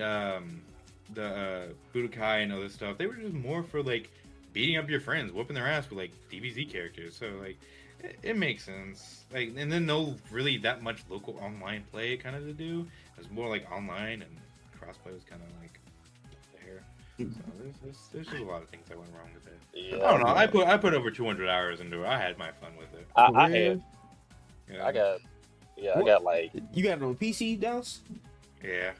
Budokai and other stuff, they were just more for like beating up your friends, whooping their ass with like DBZ characters. So like. It makes sense. Like, and then no really that much local online play kind of to do. It's more like online and crossplay was kind of like there. So there's just a lot of things that went wrong with it. Yeah, I don't know. I put over 200 hours into it. I had my fun with it. I had. Yeah. I got like. You got it on PC, Dallas? Yeah.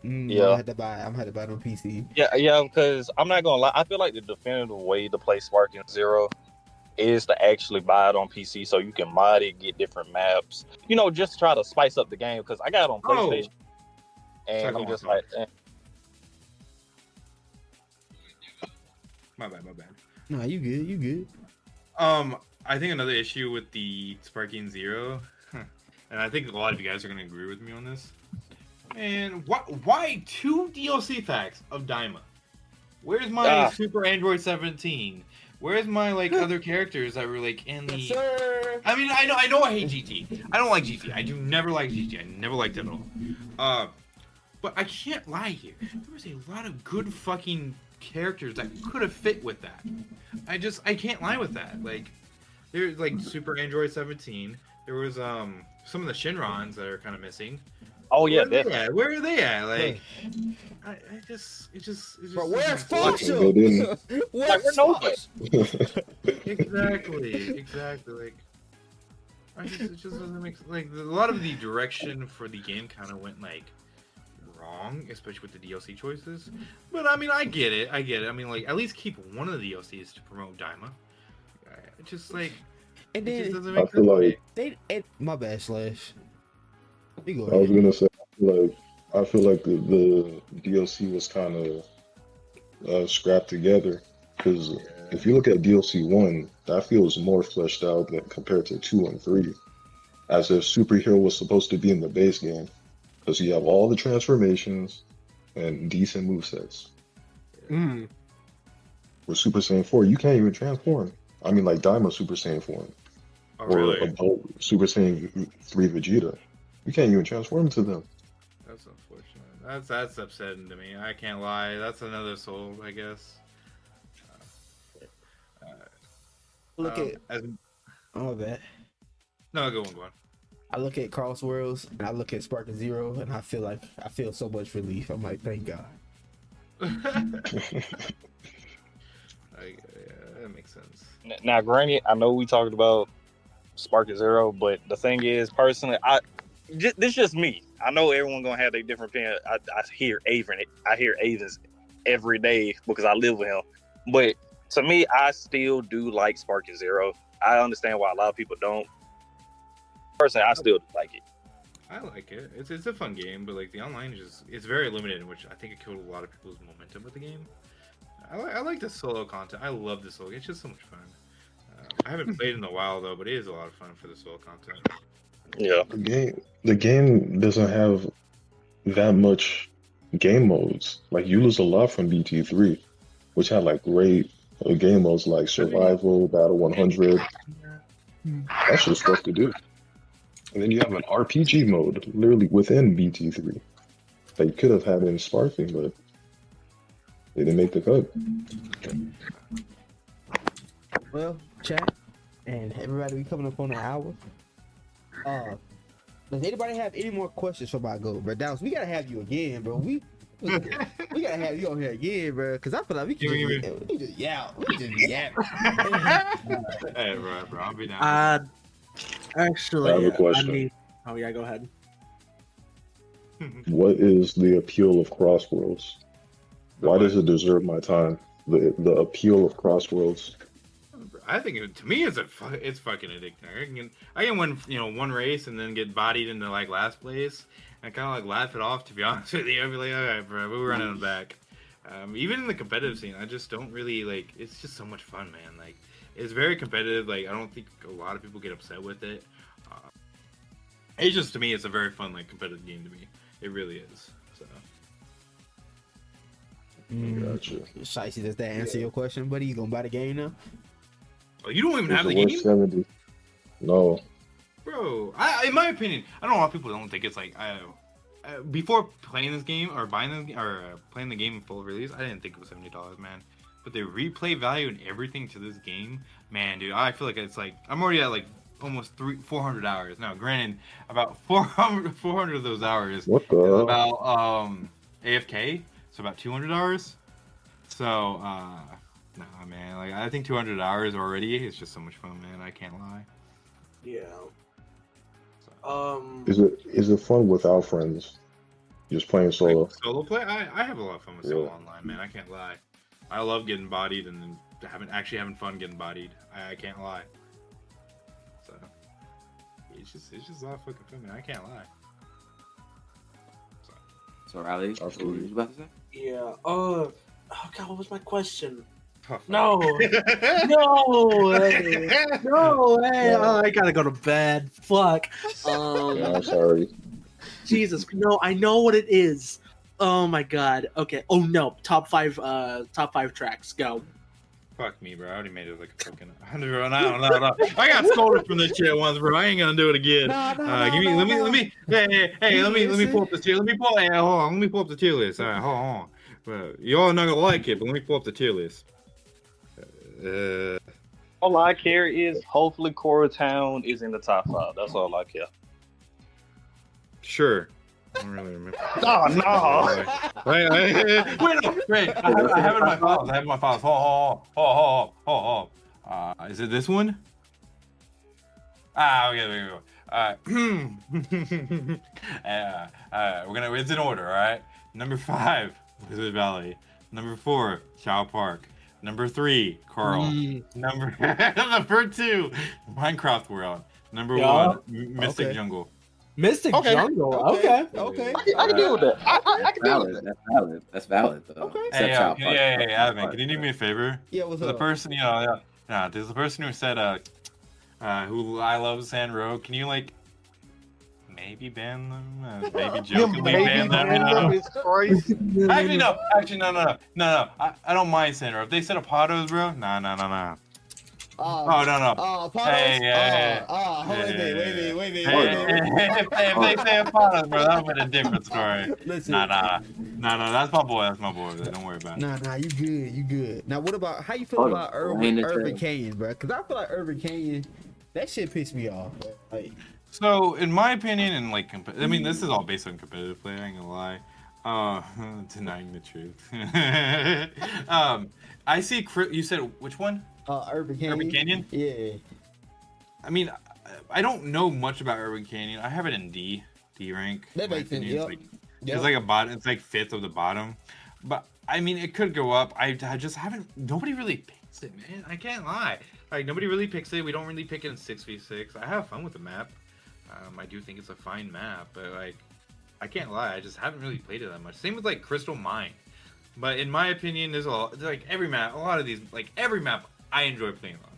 Yeah. I had to buy it on PC. Yeah, because I'm not gonna lie. I feel like the definitive way to play Sparking Zero is to actually buy it on PC so you can mod it, get different maps. Just try to spice up the game because I got it on PlayStation. And I'm just like, My bad. Nah, you good. I think another issue with the Sparking Zero, and I think a lot of you guys are gonna agree with me on this. And why 2 DLC packs of Daima? Where's my Super Android 17? Where's my like other characters that were like in the? Yes, sir. I mean, I know I hate GT. I don't like GT. I do never like GT. I never liked it at all. But I can't lie here. There was a lot of good fucking characters that could have fit with that. I can't lie with that. Like, there's like Super Android 17. There was some of the Shinrons that are kind of missing. oh yeah, Where are they at? Like, it just. But where's Go in. Where's Fox? Exactly. Like, it just doesn't make like a lot of the direction for the game kind of went like wrong, especially with the DLC choices. But I mean, I get it. I mean, like at least keep one of the DLCs to promote Daima. Just like, And then it just doesn't I make feel sense. like my bad, Slash. I was gonna say, I feel like the DLC was kind of scrapped together because if you look at DLC 1, that feels more fleshed out than compared to 2 and 3, as if Superhero was supposed to be in the base game because you have all the transformations and decent movesets. With Super Saiyan 4, you can't even transform. I mean, like Daima Super Saiyan form Oh, or really? Super Saiyan 3 Vegeta. You can't even transform to them. That's unfortunate. That's upsetting to me. I can't lie. That's another soul, I guess. Look at. As, Oh, bad. no, go on. I look at Cross Worlds and I look at Sparking Zero and I feel so much relief. I'm like, thank God. That makes sense. Now, granted, I know we talked about Sparking Zero, but the thing is, personally, this is just me. I know everyone gonna have their different opinion. I hear Avens every day because I live with him. But to me, I still do like Sparking Zero. I understand why a lot of people don't. Personally, I still like it. I like it. It's a fun game, but like the online it's very limited, which I think it killed a lot of people's momentum with the game. I like the solo content. I love the solo. It's just so much fun. I haven't played in a while though, but it is a lot of fun for the solo content. Yeah. The game doesn't have that much game modes. Like you lose a lot from BT3. which had like great game modes like survival, battle 100. That's just stuff to do. And then you have an RPG mode literally within BT3 that you could have had in Sparking, but they didn't make the cut. Well, chat and everybody, we coming up on an hour. Does anybody have any more questions for my goat, bro? Dallas, we gotta have you again, bro. We gotta have you on here again, bro. Because I feel like we can just yap. We just yap. Hey, bro, I'll be down. Actually, I have a question. Oh yeah, go ahead. What is the appeal of Crossworlds? Why does it deserve my time? The appeal of Crossworlds. I think to me it's fucking addicting. I can win one race and then get bodied into like last place and kind of like laugh it off. To be honest with you, I'd be like, all right, bro, we're running it back. Even in the competitive scene, I just don't really like. It's just so much fun, man. Like it's very competitive. Like I don't think a lot of people get upset with it. It's just to me, it's a very fun like competitive game to me. It really is. So. Gotcha. Shicey, does that answer your question, buddy? You gonna buy the game now? Oh, you don't even have the It's game? 70. No. Bro, in my opinion, I don't know why people don't think it's like before playing this game or playing the game in full release, I didn't think it was $70, man. But the replay value and everything to this game, man, dude, I feel like it's like I'm already at like almost 400 hours now. Granted, about 400 of those hours is about AFK, so about 200 hours. So nah, man, like I think 200 hours already is just so much fun, man. I can't lie. Yeah. Is it fun without friends? Just playing solo. Like, solo play? I have a lot of fun with solo online, man. I can't lie. I love getting bodied and then having fun getting bodied. I can't lie. So it's just a lot of fucking fun, man. I can't lie. So Riley, what were you about to say? Yeah. Oh God, what was my question? Oh, No, no, hey, I gotta go to bed. Fuck. Yeah, I'm sorry. Jesus, no, I know what it is. Oh my God. Okay. Oh no, top five tracks. Go. Fuck me, bro. I already made it like a fucking. No. I got scolded from this shit once, bro. I ain't gonna do it again. Let me pull up the tier. Let me pull up the tier list. All right, hold on. But y'all are not gonna like it, but let me pull up the tier list. All I care is hopefully Town is in the top 5. That's all I care. Sure. I don't really remember. Oh, no. Wait. I have it in my files. Hold. Is it this one? Okay, there we go. It's in order, all right? Number 5, Blizzard Valley. Number 4, Chow Park. Number 3, Carl. Number 2, Minecraft World. Number 1, Mystic Jungle. Mystic Jungle. Okay. I can deal with that. I can deal with that. That's valid though. Okay. Hey, Evan, can you do me a favor? Yeah, what's the up? person, there's the person who said, who I love San Ro. Can you like maybe ban them? Maybe jokingly ban them. It's crazy. Actually, no. I don't mind San Ro. If they said Apados, bro, nah. Oh no. Oh, Hey. Wait. If they say Apados, bro, that would be a different story. Listen. Nah. That's my boy. Don't worry about it. Nah, you good. Now, what about how you feel about Urban Canyon, bro? Because I feel like Urban Canyon, that shit pissed me off. Bro. Like, so, in my opinion, and like, I mean, this is all based on competitive play. I ain't gonna lie. Denying the truth. I see. You said which one? Urban Canyon. Urban Canyon. Yeah. I mean, I don't know much about Urban Canyon. I have it in D rank. That makes sense. Yep. It's like a bottom. It's like 5th of the bottom. But I mean, it could go up. I just haven't. Nobody really picks it, man. I can't lie. Like nobody really picks it. We don't really pick it in 6v6. I have fun with the map. I do think it's a fine map, but like, I can't lie. I just haven't really played it that much. Same with like Crystal Mine. But in my opinion, there's like every map. A lot of these, like every map, I enjoy playing on.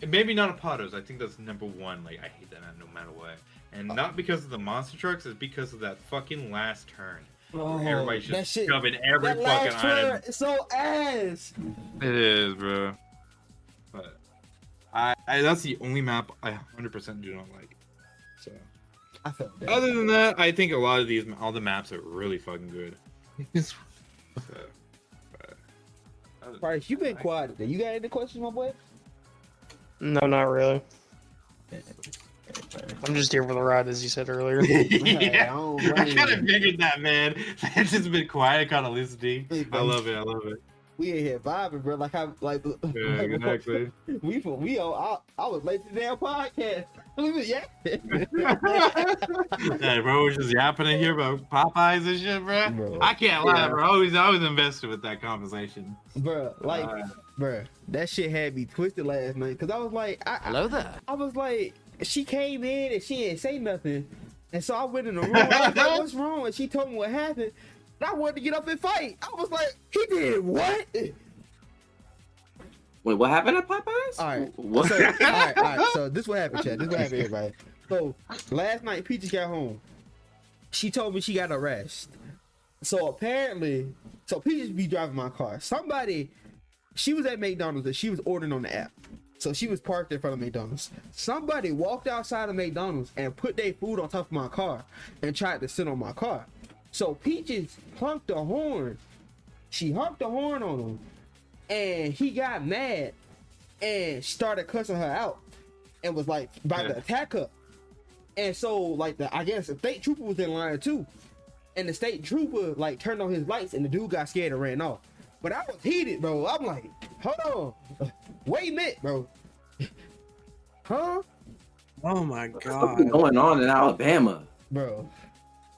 And maybe not Apados. I think that's number 1. Like I hate that map no matter what. And not because of the monster trucks. It's because of that fucking last turn. Everybody's that just shit, shoving every that fucking last item. turn is so ass. It is, bro. But I that's the only map I 100% do not like. So I felt that. other than that, I think all the maps are really fucking good. So, but, Bryce, you been quiet today. You got any questions, my boy? No, not really. I'm just here for the ride, as you said earlier. yeah, don't I blame kind of you. figured that, man. It's just been quiet, kind of listening. Hey, I bro. love it. I love it. We in here vibing, bro. Like Yeah, exactly. I was late to the damn podcast. Yeah. Yeah, bro, we're just yapping in here about Popeyes and shit, bro. Bro. I can't lie, Yeah. bro. I was invested with that conversation. Bro, like, bro, that shit had me twisted last night because I was like, Hello there. I was like, she came in and she didn't say nothing, and so I went in the room. I was like, what's wrong? And she told me what happened. And I wanted to get up and fight. I was like, he did what? Wait, what happened at Popeyes? All right. What? So, all right. So this what happened, Chad. This what happened, everybody. So last night, Peaches got home. She told me she got arrested. So apparently, Peaches be driving my car. She was at McDonald's and she was ordering on the app. So she was parked in front of McDonald's. Somebody walked outside of McDonald's and put their food on top of my car and tried to sit on my car. So Peaches honked the horn. She honked the horn on him. And he got mad and started cussing her out and was like about to attack her. And so like I guess the state trooper was in line too. And the state trooper like turned on his lights and the dude got scared and ran off. But I was heated, bro. I'm like, hold on. Wait a minute, bro. Huh? Oh my What's god. going on in Alabama? Bro.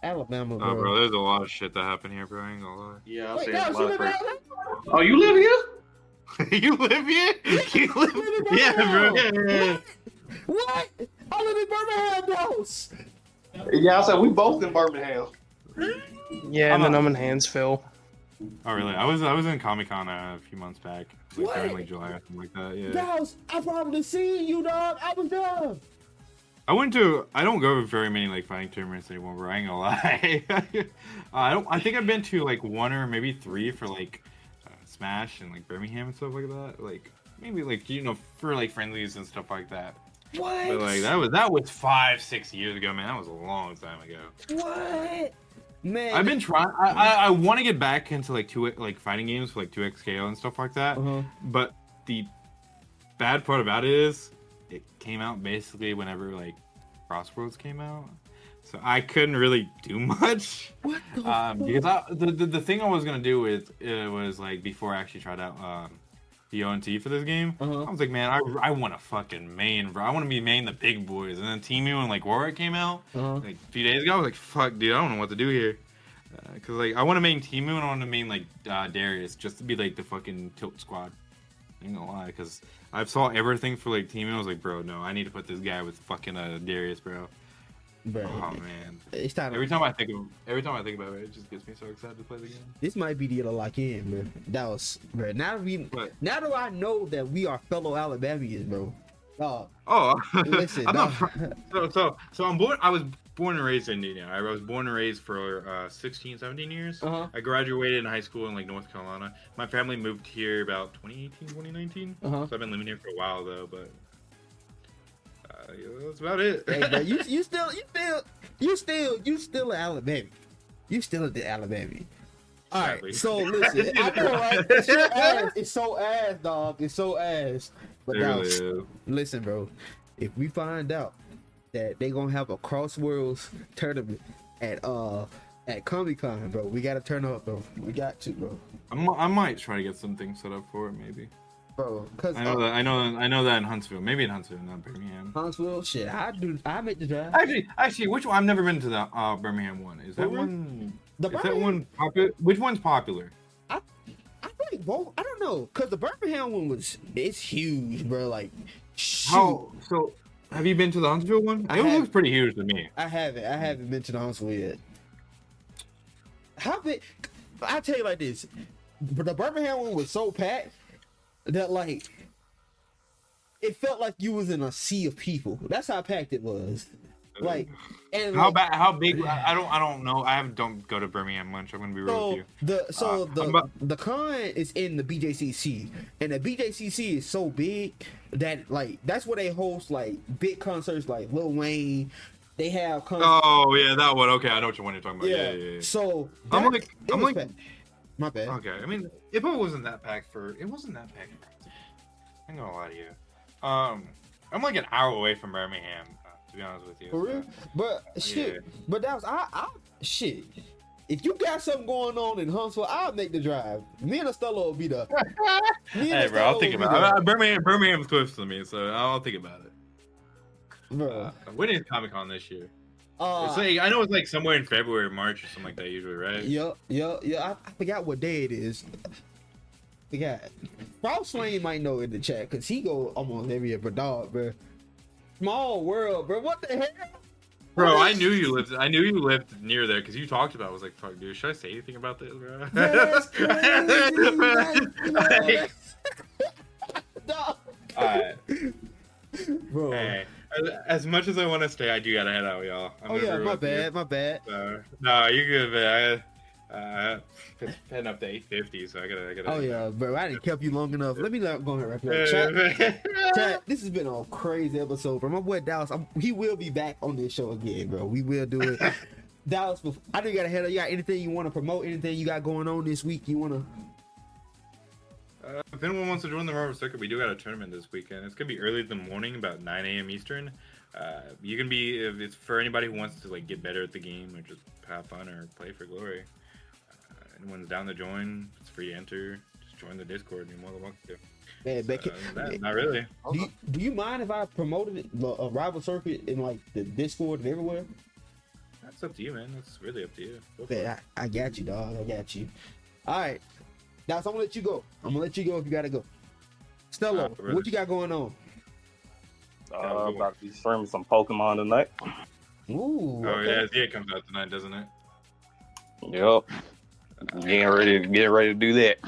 Alabama, bro. Oh, bro, there's a lot of shit that happened here, bro. I ain't gonna lie. Yeah, I Wait, see no, a she lot live of in crazy. Alabama? Oh, you live here? You live here? You live in Yeah, bro. Birmingham. What? I live in Birmingham, house. Yeah, I said we both in Birmingham. Yeah, and then I'm in Hansville. Oh, really? I was in Comic-Con a few months back. Like, What? during like July or something like that, yeah. House, I probably seen you, dog. I was there. I don't go to very many like fighting tournaments anymore, bro. I ain't gonna lie. I think I've been to like 1 or maybe 3 for like Smash and like Birmingham and stuff like that. Like maybe like for like friendlies and stuff like that. What? But like that was 5-6 years ago, man. That was a long time ago. What? Man. I've been trying. I want to get back into like fighting games for like 2XKO and stuff like that. But the bad part about it is it came out basically whenever like Crossroads came out, so I couldn't really do much. What the because the thing I was gonna do was like before I actually tried out the ONT for this game. I was like, man, I want to fucking main, bro. I want to be main the big boys. And then Temu and like Warwick came out like a few days ago. I was like, fuck, dude, I don't know what to do here. Cause like I want to main Temu and I want to main like Darius just to be like the fucking tilt squad. I ain't gonna lie, cause I've saw everything for like Temu. I was like, bro, no, I need to put this guy with fucking Darius, bro. Bro, Oh man. it's time. Every time I think about it, it just gets me so excited to play the game. This might be the year to lock in, bro. That was, bro. Now that I know that we are fellow Alabamians, bro. Oh, Listen, I'm dog. not so I'm born. I was born and raised in Indiana. I was born and raised for 16, 17 years. I graduated in high school in like North Carolina. My family moved here about 2018, 2019. So I've been living here for a while though, but yeah, that's about it. Hey, bro, you still an Alabama. You still the Alabama. All right, Sadly. so listen, I know, right? It's so ass, dog. It's so ass. But It now, really is. listen, bro. If we find out that they gonna have a Crossworlds tournament at Comic-Con, bro, we gotta turn up, bro. We got to, bro. I might try to get something set up for it, maybe. Bro, cause I know that in Huntsville, maybe in Huntsville, not Birmingham. Huntsville, shit. I make the drive. Actually, which one? I've never been to the Birmingham one. Is that Really? one? The Is that Birmingham- one popular? Which one's popular? I think both. I don't know, cause the Birmingham one it's huge, bro. Like, shoot. So, have you been to the Huntsville one? I It have. looks pretty huge to me. I haven't been to the Huntsville yet. How big? I tell you like this, but the Birmingham one was so packed that like it felt like you was in a sea of people. That's how packed it was. Like, and How like, bad? How big? I don't know. Don't go to Birmingham much. I'm gonna be real with you. The con is in the BJCC, and the BJCC is so big that like that's where they host like big concerts like Lil Wayne. They have concerts. Oh yeah, that one. Okay, I know which one you're talking about. Yeah. So I'm like, my bad. Okay, I mean, if it wasn't that packed it wasn't that packed. I'm gonna lie to you. I'm like an hour away from Birmingham, to be honest with you. For real? But shit, but that was I shit. If you got something going on in Huntsville, I'll make the drive. Me and Estella will be there. Hey, bro, I'll think about it. Birmingham's close to me, so I'll think about it. Bro, when is Comic-Con this year? It's like, I know it's like somewhere in February, March, or something like that usually, right? Yeah. I forgot what day it is. Forgot. Frost Lane might know in the chat because he go almost every year, but dog, bro. Small world, bro. What the hell? Bro, I knew you lived near there because you talked about it. I was like, fuck, dude, should I say anything about this, bro? That's crazy. Dog. Alright. Bro. Hey, as much as I want to stay, I do gotta head out, y'all. My bad. No, you're good, man. It's heading up to 8:50, so I gotta. Oh yeah, bro, I didn't kept you long enough. Let me go ahead and wrap it up. Chat, this has been a crazy episode, bro. My boy Dallas, he will be back on this show again, bro. We will do it. Dallas, I know you gotta head up. You got anything you want to promote? Anything you got going on this week? You wanna? If anyone wants to join the Marvel Circuit, we do got a tournament this weekend. It's gonna be early in the morning, about 9 a.m. Eastern. You can be, if it's for anybody who wants to like get better at the game or just have fun or play for glory. Anyone's down to join, it's free to enter. Just join the Discord. You're more than welcome to. Man, not really. Do you mind if I promoted it, a rival circuit in like the Discord and everywhere? That's up to you, man. That's really up to you. Man, I got you, dog. I got you. All right. Now, so I'm gonna let you go. I'm gonna let you go if you gotta go. Stella, what you got going on? About to be streaming some Pokemon tonight. Ooh. Oh yeah, it comes out tonight, doesn't it? Yep. Getting ready to do that.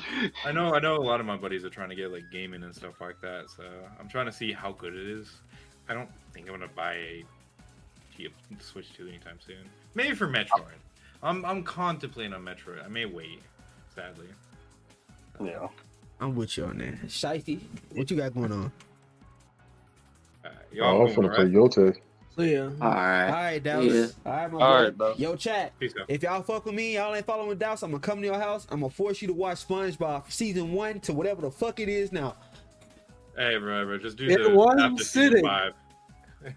I know a lot of my buddies are trying to get like gaming and stuff like that, so I'm trying to see how good it is. I don't think I'm gonna buy a Switch 2 anytime soon. Maybe for Metroid. I'm contemplating on Metroid. I may wait, sadly. Yeah. I'm with you on that. Shifty, what you got going on? I'm finna play Yote. Yeah. All right, Dallas. Yeah. All right, my All boy. right, bro. Yo, chat. Peace out. If y'all fuck with me, y'all ain't following Dallas, I'm gonna come to your house. I'm gonna force you to watch SpongeBob season 1 to whatever the fuck it is now. Hey, bro, just do In the one after city. season 5.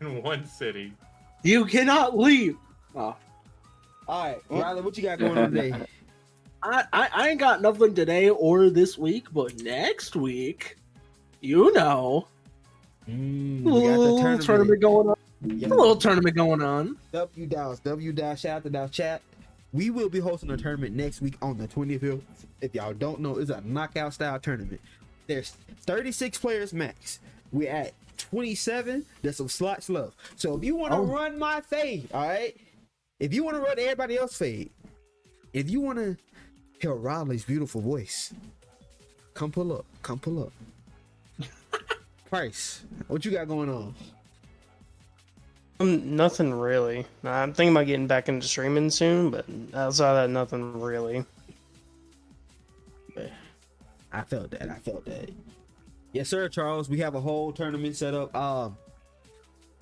In one city. You cannot leave. Oh. All right, Riley, what you got going on today? I ain't got nothing today or this week, but next week, you know, We a little tournament going on. Yeah. A little tournament going on. W Dallas, shout out to Dallas chat. We will be hosting a tournament next week on the 25th. If y'all don't know, it's a knockout style tournament. There's 36 players max. We're at 27. There's some slots left. So if you want to run my fade, all right? If you want to run everybody else fade, if you want to hear Riley's beautiful voice, come pull up. Price, what you got going on? Nothing really. I'm thinking about getting back into streaming soon, but outside of that, nothing really. I felt that. Yes, sir, Charles. We have a whole tournament set up.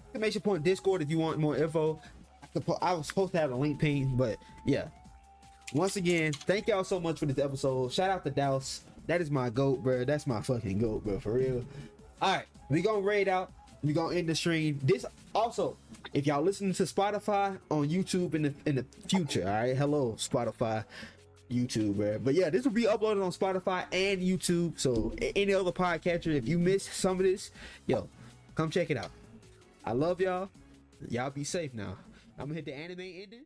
Exclamation point Discord if you want more info. I was supposed to have a link ping, but yeah. Once again, thank y'all so much for this episode. Shout out to Dallas. That is my GOAT, bro. That's my fucking GOAT, bro. For real. All right, we gonna raid out. We gonna end the stream. This also, if y'all listening to Spotify on YouTube in the future, all right. Hello, Spotify, YouTube, bro. But yeah, this will be uploaded on Spotify and YouTube. So any other podcatcher, if you missed some of this, yo, come check it out. I love y'all. Y'all be safe now. I'm gonna hit the anime ending.